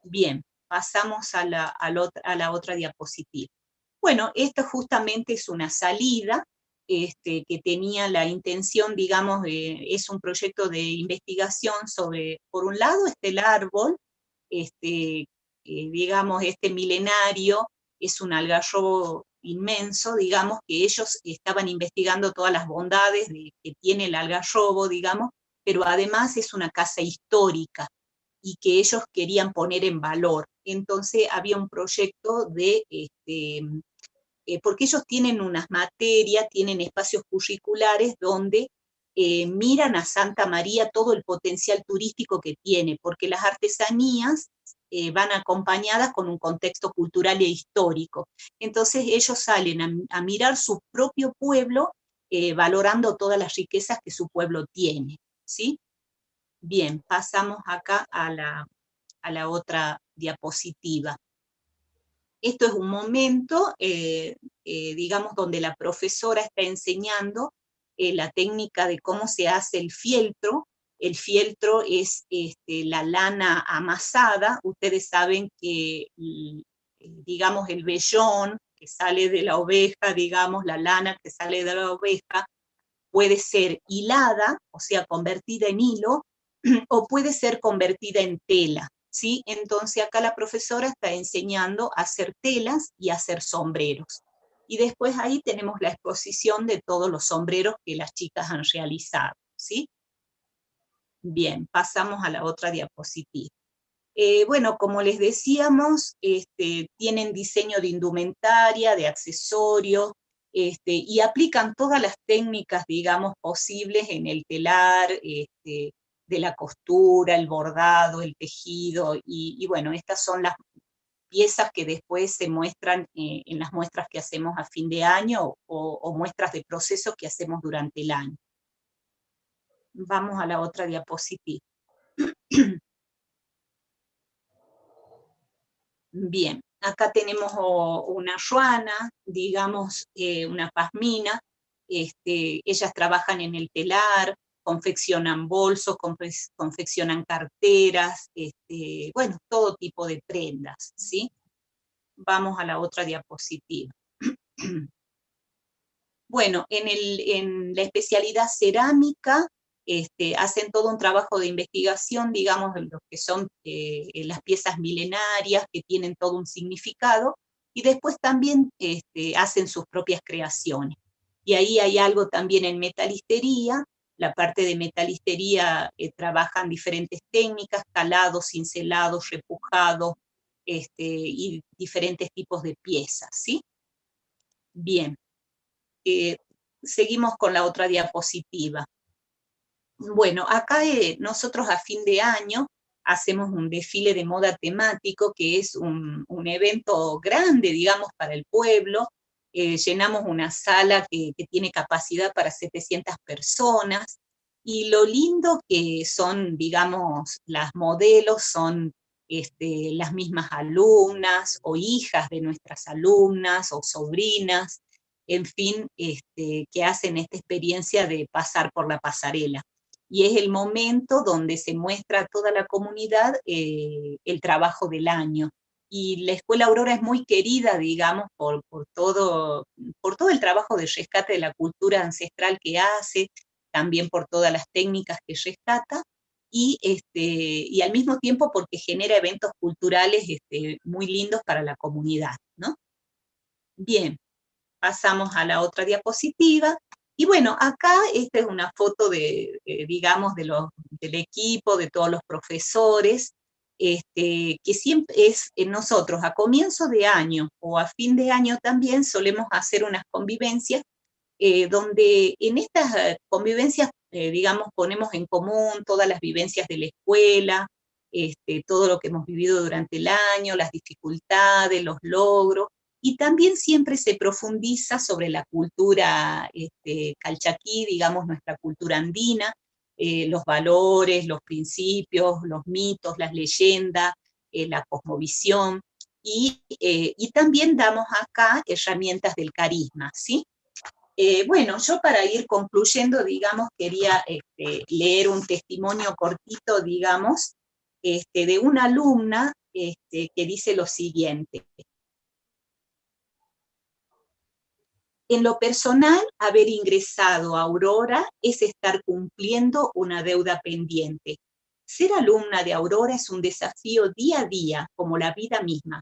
Bien, pasamos a la otra diapositiva. Bueno, esta justamente es una salida que tenía la intención, digamos, es un proyecto de investigación sobre, por un lado, el árbol, digamos, milenario, es un algarrobo inmenso, digamos, que ellos estaban investigando todas las bondades que tiene el algarrobo, digamos, pero además es una casa histórica y que ellos querían poner en valor. Entonces había un proyecto de porque ellos tienen unas materias, tienen espacios curriculares donde miran a Santa María todo el potencial turístico que tiene, porque las artesanías van acompañadas con un contexto cultural e histórico. Entonces ellos salen a mirar su propio pueblo, valorando todas las riquezas que su pueblo tiene, ¿sí? Bien, pasamos acá a la otra diapositiva. Esto es un momento, digamos, donde la profesora está enseñando la técnica de cómo se hace el fieltro. El fieltro es la lana amasada. Ustedes saben que, digamos, el vellón que sale de la oveja, digamos, la lana que sale de la oveja, puede ser hilada, o sea, convertida en hilo, o puede ser convertida en tela. ¿Sí? Entonces acá la profesora está enseñando a hacer telas y a hacer sombreros. Y después ahí tenemos la exposición de todos los sombreros que las chicas han realizado, ¿sí? Bien, pasamos a la otra diapositiva. Bueno, como les decíamos, tienen diseño de indumentaria, de accesorios, y aplican todas las técnicas, digamos, posibles en el telar, de la costura, el bordado, el tejido, y bueno, estas son las piezas que después se muestran en las muestras que hacemos a fin de año o muestras de procesos que hacemos durante el año. Vamos a la otra diapositiva. Bien, acá tenemos una ruana, digamos, una pasmina, ellas trabajan en el telar, confeccionan bolsos, confeccionan carteras, bueno, todo tipo de prendas, ¿sí? Vamos a la otra diapositiva. Bueno, en la especialidad cerámica, hacen todo un trabajo de investigación, digamos, en lo que son las piezas milenarias, que tienen todo un significado, y después también hacen sus propias creaciones. Y ahí hay algo también en metalistería. La parte de metalistería trabajan diferentes técnicas, calado, cincelado, repujado, y diferentes tipos de piezas, ¿sí? Bien, seguimos con la otra diapositiva. Bueno, acá nosotros a fin de año hacemos un desfile de moda temático, que es un evento grande, digamos, para el pueblo. Llenamos una sala que tiene capacidad para 700 personas, y lo lindo que son, digamos, las modelos son las mismas alumnas, o hijas de nuestras alumnas, o sobrinas, en fin, que hacen esta experiencia de pasar por la pasarela. Y es el momento donde se muestra a toda la comunidad el trabajo del año. Y la Escuela Aurora es muy querida, digamos, por todo el trabajo de rescate de la cultura ancestral que hace, también por todas las técnicas que rescata, y al mismo tiempo porque genera eventos culturales muy lindos para la comunidad, ¿no? Bien, pasamos a la otra diapositiva. Y bueno, acá esta es una foto digamos, del equipo, de todos los profesores, que siempre es nosotros a comienzo de año o a fin de año también solemos hacer unas convivencias, donde en estas convivencias, digamos, ponemos en común todas las vivencias de la escuela, todo lo que hemos vivido durante el año, las dificultades, los logros, Y también siempre se profundiza sobre la cultura calchaquí, digamos, nuestra cultura andina, los valores, los principios, los mitos, las leyendas, la cosmovisión, y también damos acá herramientas del carisma, ¿sí? Bueno, yo para ir concluyendo, digamos, quería leer un testimonio cortito, digamos, de una alumna que dice lo siguiente. En lo personal, haber ingresado a Aurora es estar cumpliendo una deuda pendiente. Ser alumna de Aurora es un desafío día a día, como la vida misma.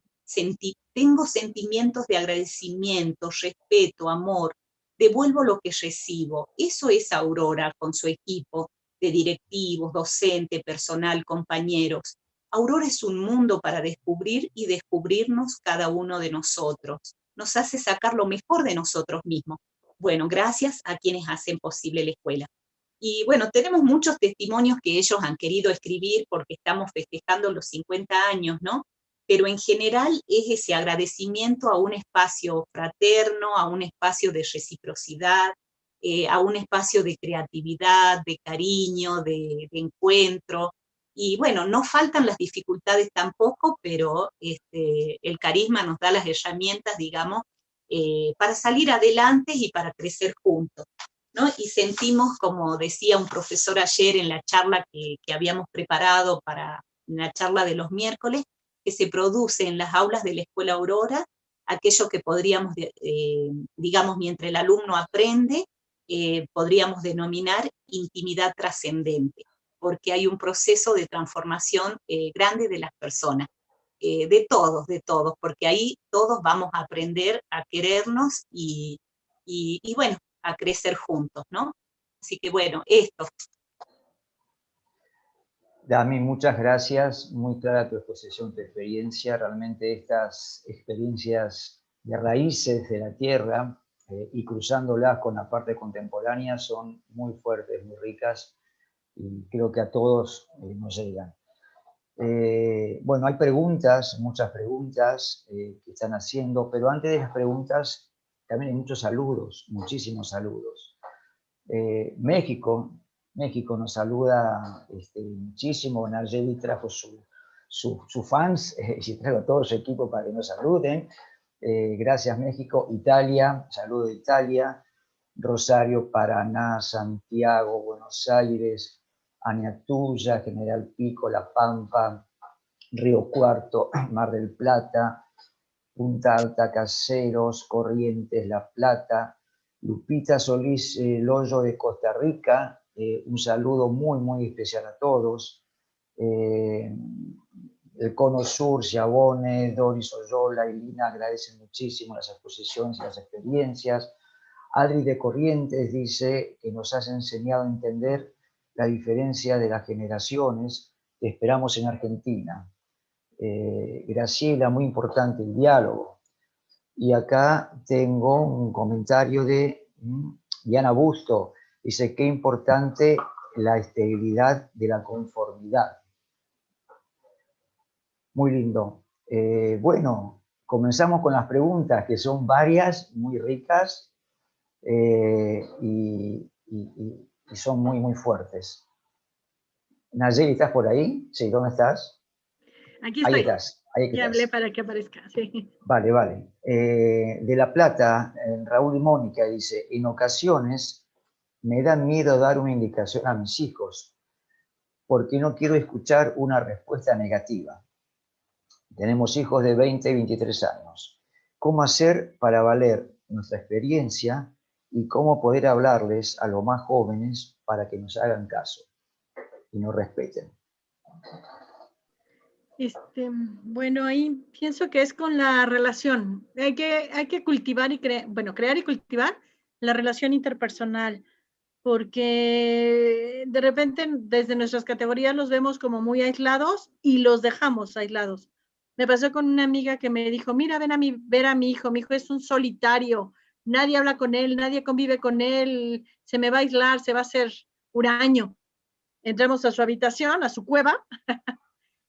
Tengo sentimientos de agradecimiento, respeto, amor. Devuelvo lo que recibo. Eso es Aurora con su equipo de directivos, docente, personal, compañeros. Aurora es un mundo para descubrir y descubrirnos cada uno de nosotros. Nos hace sacar lo mejor de nosotros mismos. Bueno, gracias a quienes hacen posible la escuela. Y bueno, tenemos muchos testimonios que ellos han querido escribir porque estamos festejando los 50 años, ¿no? Pero en general es ese agradecimiento a un espacio fraterno, a un espacio de reciprocidad, a un espacio de creatividad, de cariño, de encuentro. Y bueno, no faltan las dificultades tampoco, pero el carisma nos da las herramientas, digamos, para salir adelante y para crecer juntos, ¿no? Y sentimos, como decía un profesor ayer en la charla que habíamos preparado para la charla de los miércoles, que se produce en las aulas de la Escuela Aurora, aquello que podríamos, digamos, mientras el alumno aprende, podríamos denominar intimidad trascendente, porque hay un proceso de transformación grande de las personas, de todos, porque ahí todos vamos a aprender a querernos y bueno, a crecer juntos, ¿no? Así que bueno, esto. Dami, muchas gracias, muy clara tu exposición, tu experiencia. Realmente estas experiencias de raíces de la tierra y cruzándolas con la parte contemporánea son muy fuertes, muy ricas y creo que a todos nos llegan. Bueno, hay preguntas, muchas preguntas que están haciendo, pero antes de las preguntas también hay muchos saludos, muchísimos saludos. México nos saluda muchísimo. Nayeli trajo sus fans y trajo todo su equipo para que nos saluden. Gracias, México. Italia, saludo de Italia. Rosario, Paraná, Santiago, Buenos Aires, Añatuya, General Pico, La Pampa, Río Cuarto, Mar del Plata, Punta Alta, Caseros, Corrientes, La Plata, Lupita Solís Loyo de Costa Rica, un saludo muy, muy especial a todos. El Cono Sur, Ciabone, Doris Oyola y Lina agradecen muchísimo las exposiciones y las experiencias. Adri de Corrientes dice que nos has enseñado a entender la diferencia de las generaciones que esperamos en Argentina. Graciela, muy importante el diálogo. Y acá tengo un comentario de Diana Busto. Dice, qué importante la esterilidad de la conformidad. Muy lindo. Bueno, comenzamos con las preguntas, que son varias, muy ricas y son muy, muy fuertes. Nayeli, ¿estás por ahí? Sí, ¿dónde estás? Aquí estoy. Ahí estás. Ya hablé para que aparezca, sí. Vale, vale. De La Plata, Raúl y Mónica dice, en ocasiones me da miedo dar una indicación a mis hijos porque no quiero escuchar una respuesta negativa. Tenemos hijos de 20 y 23 años. ¿Cómo hacer para valer nuestra experiencia y cómo poder hablarles a los más jóvenes para que nos hagan caso y nos respeten? Bueno, ahí pienso que es con la relación. Hay que cultivar y crear y cultivar la relación interpersonal, porque de repente desde nuestras categorías los vemos como muy aislados y los dejamos aislados. Me pasó con una amiga que me dijo, mira, ven a ver a mi hijo es un solitario, nadie habla con él, nadie convive con él, se me va a aislar, se va a hacer huraño. Entramos a su habitación, a su cueva,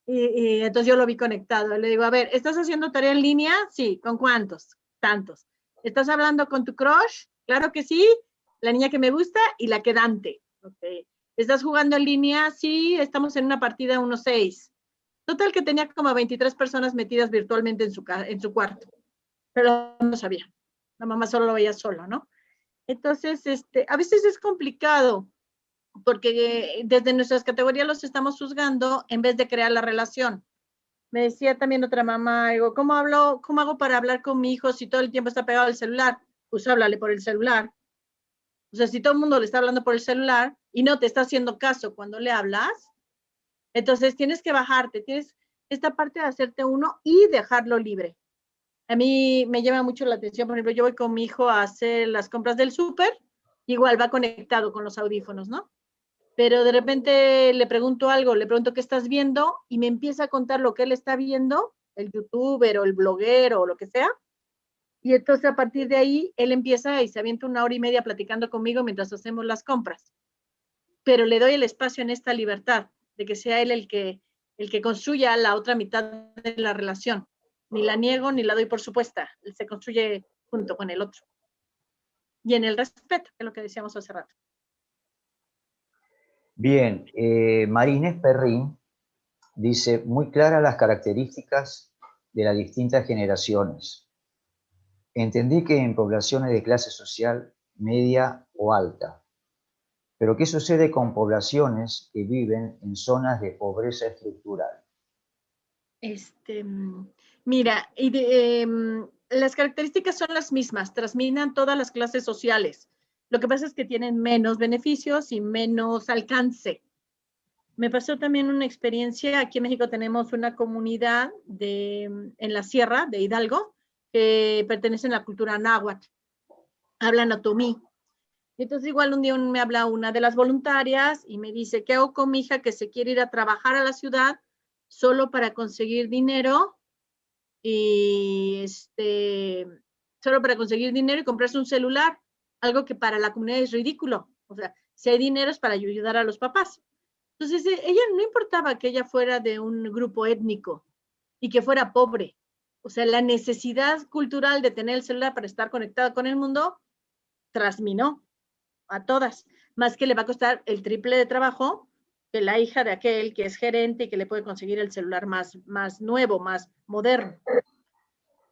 y entonces yo lo vi conectado. Le digo, a ver, ¿estás haciendo tarea en línea? Sí, ¿con cuántos? tantos. ¿Estás hablando con tu crush? Claro que sí, la niña que me gusta y la quedante. Okay. ¿Estás jugando en línea? Sí, estamos en una partida 1-6. Total que tenía como 23 personas metidas virtualmente en su cuarto, pero no sabía. La mamá solo lo veía solo, ¿no? Entonces, a veces es complicado porque desde nuestras categorías los estamos juzgando en vez de crear la relación. Me decía también otra mamá, digo, ¿cómo hago para hablar con mi hijo si todo el tiempo está pegado al celular? Pues háblale por el celular. O sea, si todo el mundo le está hablando por el celular y no te está haciendo caso cuando le hablas, entonces tienes que bajarte, tienes esta parte de hacerte uno y dejarlo libre. A mí me llama mucho la atención, por ejemplo, yo voy con mi hijo a hacer las compras del súper, igual va conectado con los audífonos, ¿no? Pero de repente le pregunto algo, le pregunto qué estás viendo y me empieza a contar lo que él está viendo, el youtuber o el bloguero o lo que sea. Y entonces a partir de ahí él empieza y se avienta 1 hora y media platicando conmigo mientras hacemos las compras. Pero le doy el espacio en esta libertad de que sea él el que construya la otra mitad de la relación. Ni la niego ni la doy por supuesta. Él se construye junto con el otro. Y en el respeto, que es lo que decíamos hace rato. Bien, Marínez Perrín dice, muy claras las características de las distintas generaciones. Entendí que en poblaciones de clase social media o alta, pero ¿qué sucede con poblaciones que viven en zonas de pobreza estructural? Mira, las características son las mismas, transminan todas las clases sociales. Lo que pasa es que tienen menos beneficios y menos alcance. Me pasó también una experiencia, aquí en México tenemos una comunidad en la sierra de Hidalgo que pertenece a la cultura náhuatl, hablan otomí. Entonces igual un día me habla una de las voluntarias y me dice, ¿qué hago con mi hija que se quiere ir a trabajar a la ciudad solo para conseguir dinero y solo para conseguir dinero y comprarse un celular? Algo que para la comunidad es ridículo. O sea, si hay dinero es para ayudar a los papás. Entonces, ella no importaba que ella fuera de un grupo étnico y que fuera pobre. O sea, la necesidad cultural de tener el celular para estar conectada con el mundo trasminó a todas, más que le va a costar el triple de trabajo que la hija de aquel que es gerente y que le puede conseguir el celular más nuevo, más moderno.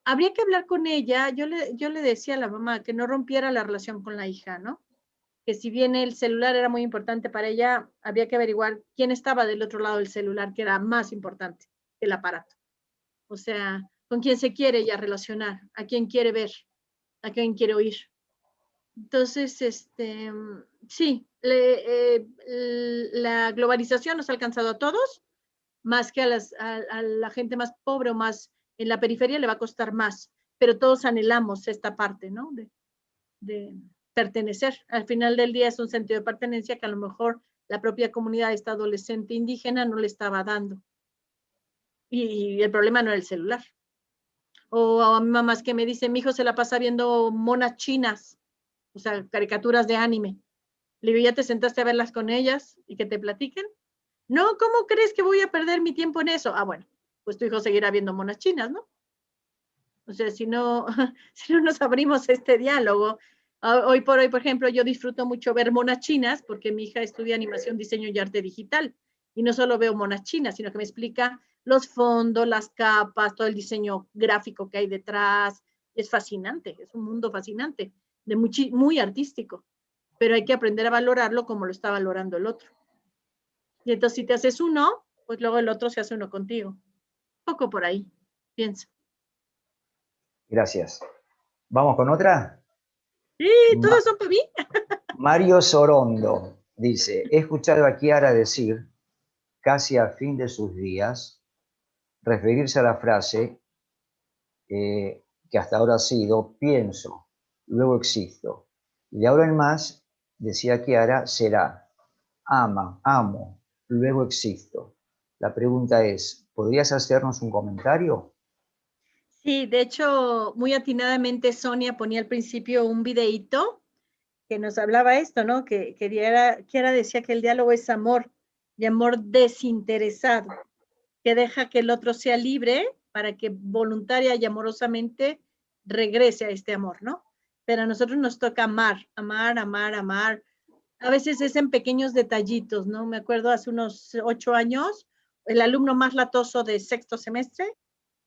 Habría que hablar con ella. Yo le decía a la mamá que no rompiera la relación con la hija, ¿no? Que si bien el celular era muy importante para ella, había que averiguar quién estaba del otro lado del celular, que era más importante que el aparato. O sea, con quién se quiere ella relacionar, a quién quiere ver, a quién quiere oír. Entonces, sí, la globalización nos ha alcanzado a todos, más que a la gente más pobre o más en la periferia le va a costar más, pero todos anhelamos esta parte, ¿no? De pertenecer. Al final del día es un sentido de pertenencia que a lo mejor la propia comunidad de esta adolescente indígena no le estaba dando. Y el problema no era el celular. O a mi mamá es que me dice, mi hijo se la pasa viendo monas chinas, o sea, caricaturas de anime. Le digo, ¿ya te sentaste a verlas con ellas y que te platiquen? No, ¿cómo crees que voy a perder mi tiempo en eso? Ah, bueno, pues tu hijo seguirá viendo monas chinas, ¿no? O sea, si no nos abrimos este diálogo. Hoy por hoy, por ejemplo, yo disfruto mucho ver monas chinas porque mi hija estudia animación, diseño y arte digital. Y no solo veo monas chinas, sino que me explica los fondos, las capas, todo el diseño gráfico que hay detrás. Es fascinante, es un mundo fascinante, muy artístico. Pero hay que aprender a valorarlo como lo está valorando el otro. Y entonces si te haces uno, pues luego el otro se hace uno contigo. Poco por ahí, pienso. Gracias. ¿Vamos con otra? Sí, todos son para mí. Mario Sorondo dice, he escuchado a Kiara decir, casi al fin de sus días, referirse a la frase que hasta ahora ha sido, pienso, luego existo. Y de ahora en más, decía Kiara, será, amo, luego existo. La pregunta es, ¿podrías hacernos un comentario? Sí, de hecho, muy atinadamente Sonia ponía al principio un videíto que nos hablaba esto, ¿no? Que Kiara decía que el diálogo es amor, y amor desinteresado, que deja que el otro sea libre para que voluntaria y amorosamente regrese a este amor, ¿no? Pero a nosotros nos toca amar, amar, amar, amar. A veces es en pequeños detallitos, ¿no? Me acuerdo hace unos 8 años, el alumno más latoso de sexto semestre,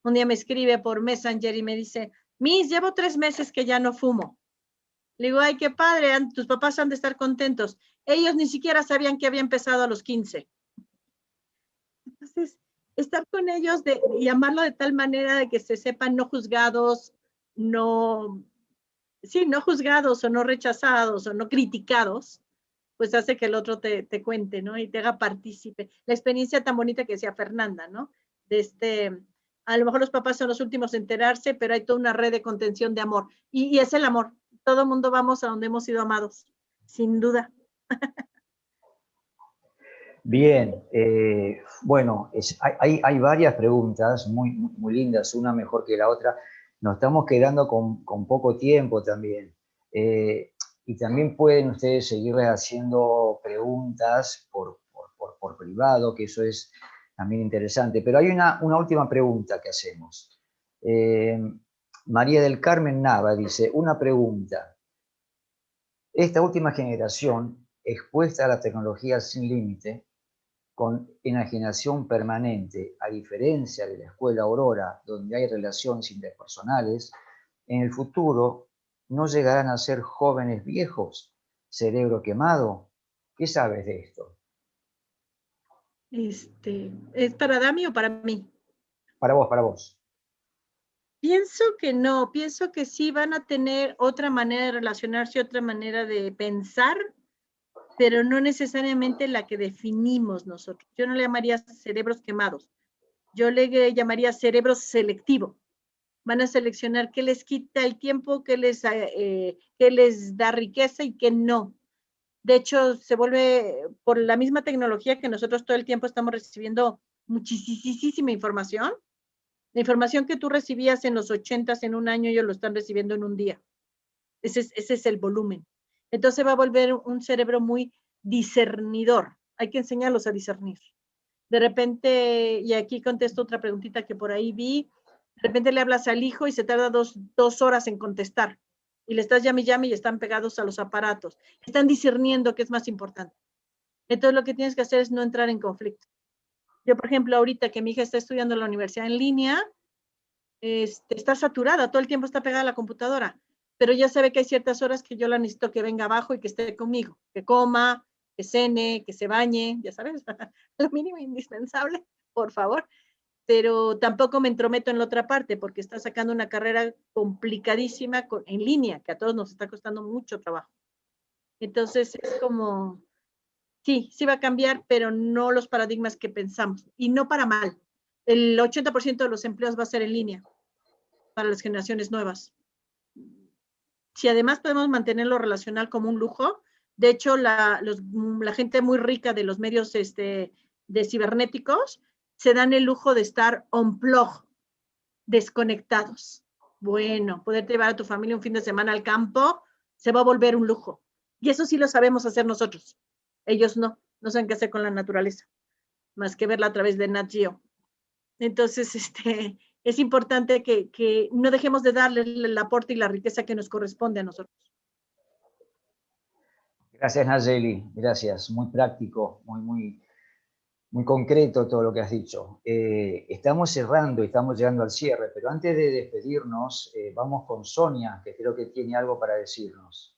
un día me escribe por Messenger y me dice, Miss, llevo 3 meses que ya no fumo. Le digo, ay, qué padre, tus papás han de estar contentos. Ellos ni siquiera sabían que había empezado a los 15. Entonces, estar con ellos y amarlo de tal manera de que se sepan no juzgados, no juzgados o no rechazados o no criticados, pues hace que el otro te cuente, ¿no? Y te haga partícipe. La experiencia tan bonita que decía Fernanda, ¿no? A lo mejor los papás son los últimos en enterarse, pero hay toda una red de contención de amor. Y es el amor. Todo el mundo vamos a donde hemos sido amados, sin duda. Bien, bueno, hay varias preguntas muy lindas, una mejor que la otra. Nos estamos quedando con poco tiempo también. Y también pueden ustedes seguirles haciendo preguntas por privado, que eso es también interesante. Pero hay una última pregunta que hacemos. María del Carmen Nava dice, una pregunta. Esta última generación, expuesta a la tecnología sin límite, con enajenación permanente, a diferencia de la escuela Aurora, donde hay relaciones interpersonales, en el futuro no llegarán a ser jóvenes viejos, cerebro quemado. ¿Qué sabes de esto? ¿Es para Dami o para mí? Para vos, para vos. Pienso que no, pienso que sí van a tener otra manera de relacionarse, otra manera de pensar, pero no necesariamente la que definimos nosotros. Yo no le llamaría cerebros quemados, yo le llamaría cerebro selectivo. Van a seleccionar qué les quita el tiempo, qué les da riqueza y qué no. De hecho, se vuelve por la misma tecnología que nosotros todo el tiempo estamos recibiendo muchísima información. La información que tú recibías en los 80s en un año, ellos lo están recibiendo en un día. Ese es el volumen. Entonces va a volver un cerebro muy discernidor. Hay que enseñarlos a discernir. De repente, y aquí contesto otra preguntita que por ahí vi, de repente le hablas al hijo y se tarda dos horas en contestar. Y le estás llame y están pegados a los aparatos. Están discerniendo qué es más importante. Entonces lo que tienes que hacer es no entrar en conflicto. Yo, por ejemplo, ahorita que mi hija está estudiando en la universidad en línea, está saturada, todo el tiempo está pegada a la computadora, pero ya sabe que hay ciertas horas que yo la necesito que venga abajo y que esté conmigo, que coma, que cene, que se bañe, ya sabes, lo mínimo indispensable, por favor. Pero tampoco me entrometo en la otra parte porque está sacando una carrera complicadísima en línea, que a todos nos está costando mucho trabajo. Entonces es como, sí va a cambiar, pero no los paradigmas que pensamos, y no para mal. El 80% de los empleos va a ser en línea para las generaciones nuevas. Si además podemos mantener lo relacional como un lujo, de hecho la gente muy rica de los medios de cibernéticos se dan el lujo de estar on-plug, desconectados. Bueno, poder llevar a tu familia un fin de semana al campo se va a volver un lujo. Y eso sí lo sabemos hacer nosotros. Ellos no saben qué hacer con la naturaleza, más que verla a través de Nat Geo. Entonces, es importante que no dejemos de darle el aporte y la riqueza que nos corresponde a nosotros. Gracias, Nayeli. Gracias. Muy práctico, muy concreto todo lo que has dicho. Estamos cerrando y estamos llegando al cierre, pero antes de despedirnos, vamos con Sonia, que creo que tiene algo para decirnos.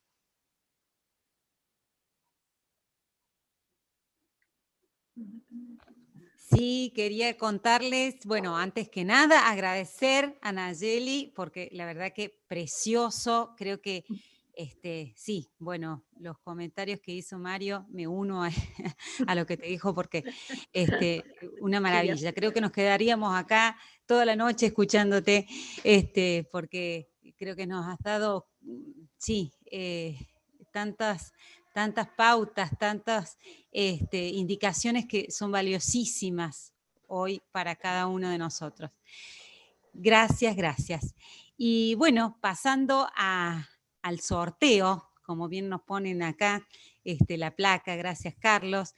Sí, quería contarles, bueno, antes que nada, agradecer a Nayeli, porque la verdad que precioso, creo que, sí, bueno, los comentarios que hizo Mario, me uno a lo que te dijo, porque una maravilla. Creo que nos quedaríamos acá toda la noche escuchándote, porque creo que nos has dado, sí, tantas pautas, tantas indicaciones que son valiosísimas hoy para cada uno de nosotros. Gracias, gracias. Y bueno, pasando al sorteo, como bien nos ponen acá la placa, gracias Carlos.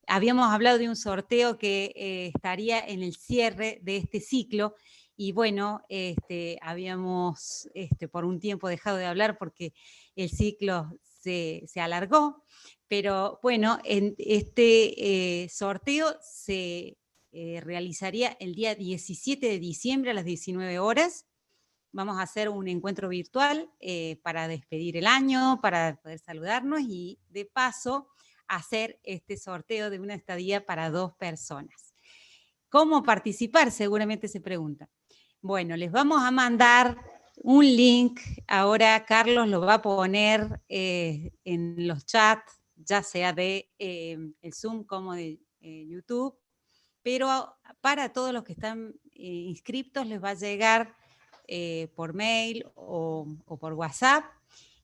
Habíamos hablado de un sorteo que estaría en el cierre de este ciclo Y bueno, habíamos por un tiempo dejado de hablar porque el ciclo se alargó, pero bueno, en este sorteo se realizaría el día 17 de diciembre a las 19 horas. Vamos a hacer un encuentro virtual para despedir el año, para poder saludarnos y de paso hacer este sorteo de una estadía para 2 personas. ¿Cómo participar? Seguramente se pregunta. Bueno, les vamos a mandar un link. Ahora Carlos lo va a poner en los chats, ya sea de el Zoom como de YouTube, pero para todos los que están inscriptos les va a llegar por mail o por WhatsApp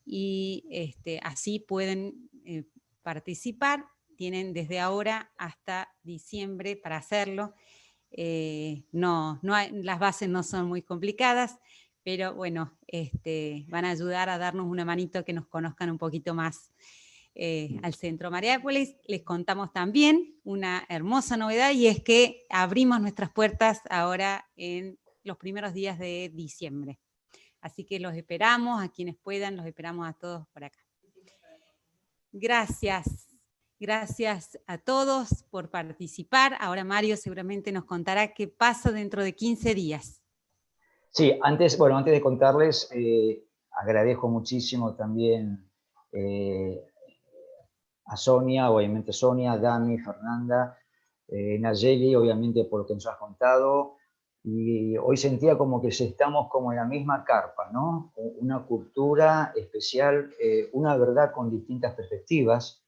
y así pueden participar. Tienen desde ahora hasta diciembre para hacerlo. Las bases no son muy complicadas, pero bueno, van a ayudar a darnos una manito que nos conozcan un poquito más al Centro Mariápolis. Les contamos también una hermosa novedad y es que abrimos nuestras puertas ahora en los primeros días de diciembre. Así que los esperamos, a quienes puedan, los esperamos a todos por acá. Gracias. Gracias a todos por participar. Ahora Mario seguramente nos contará qué pasa dentro de 15 días. Sí, antes de contarles, agradezco muchísimo también a Sonia, obviamente Sonia, Dami, Fernanda, Nayeli, obviamente por lo que nos has contado. Y hoy sentía como que estamos como en la misma carpa, ¿no? Una cultura especial, una verdad con distintas perspectivas.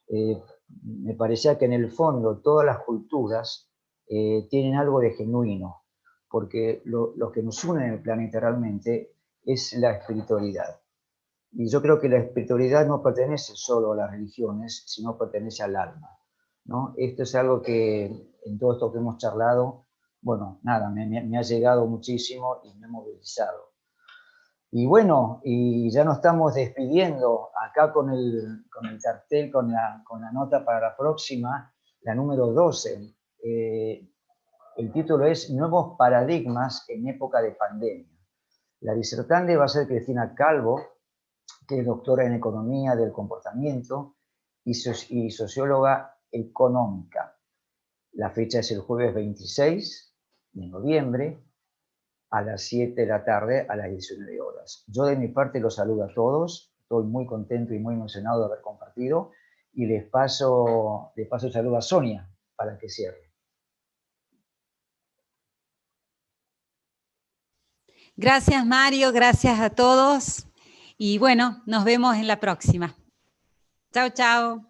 Me parecía que en el fondo todas las culturas tienen algo de genuino, porque lo que nos une en el planeta realmente es la espiritualidad. Y yo creo que la espiritualidad no pertenece solo a las religiones, sino pertenece al alma, ¿no? Esto es algo que en todo esto que hemos charlado, bueno, nada, me ha llegado muchísimo y me ha movilizado. Y bueno, y ya nos estamos despidiendo acá con el cartel, con la nota para la próxima, la número 12. El título es Nuevos paradigmas en época de pandemia. La disertante va a ser Cristina Calvo, que es doctora en Economía del Comportamiento y socióloga económica. La fecha es el jueves 26 de noviembre a las 7 de la tarde a las 19 horas. Yo de mi parte los saludo a todos, estoy muy contento y muy emocionado de haber compartido y les paso el saludo a Sonia para que cierre. Gracias Mario, gracias a todos y bueno, nos vemos en la próxima. Chao, chao.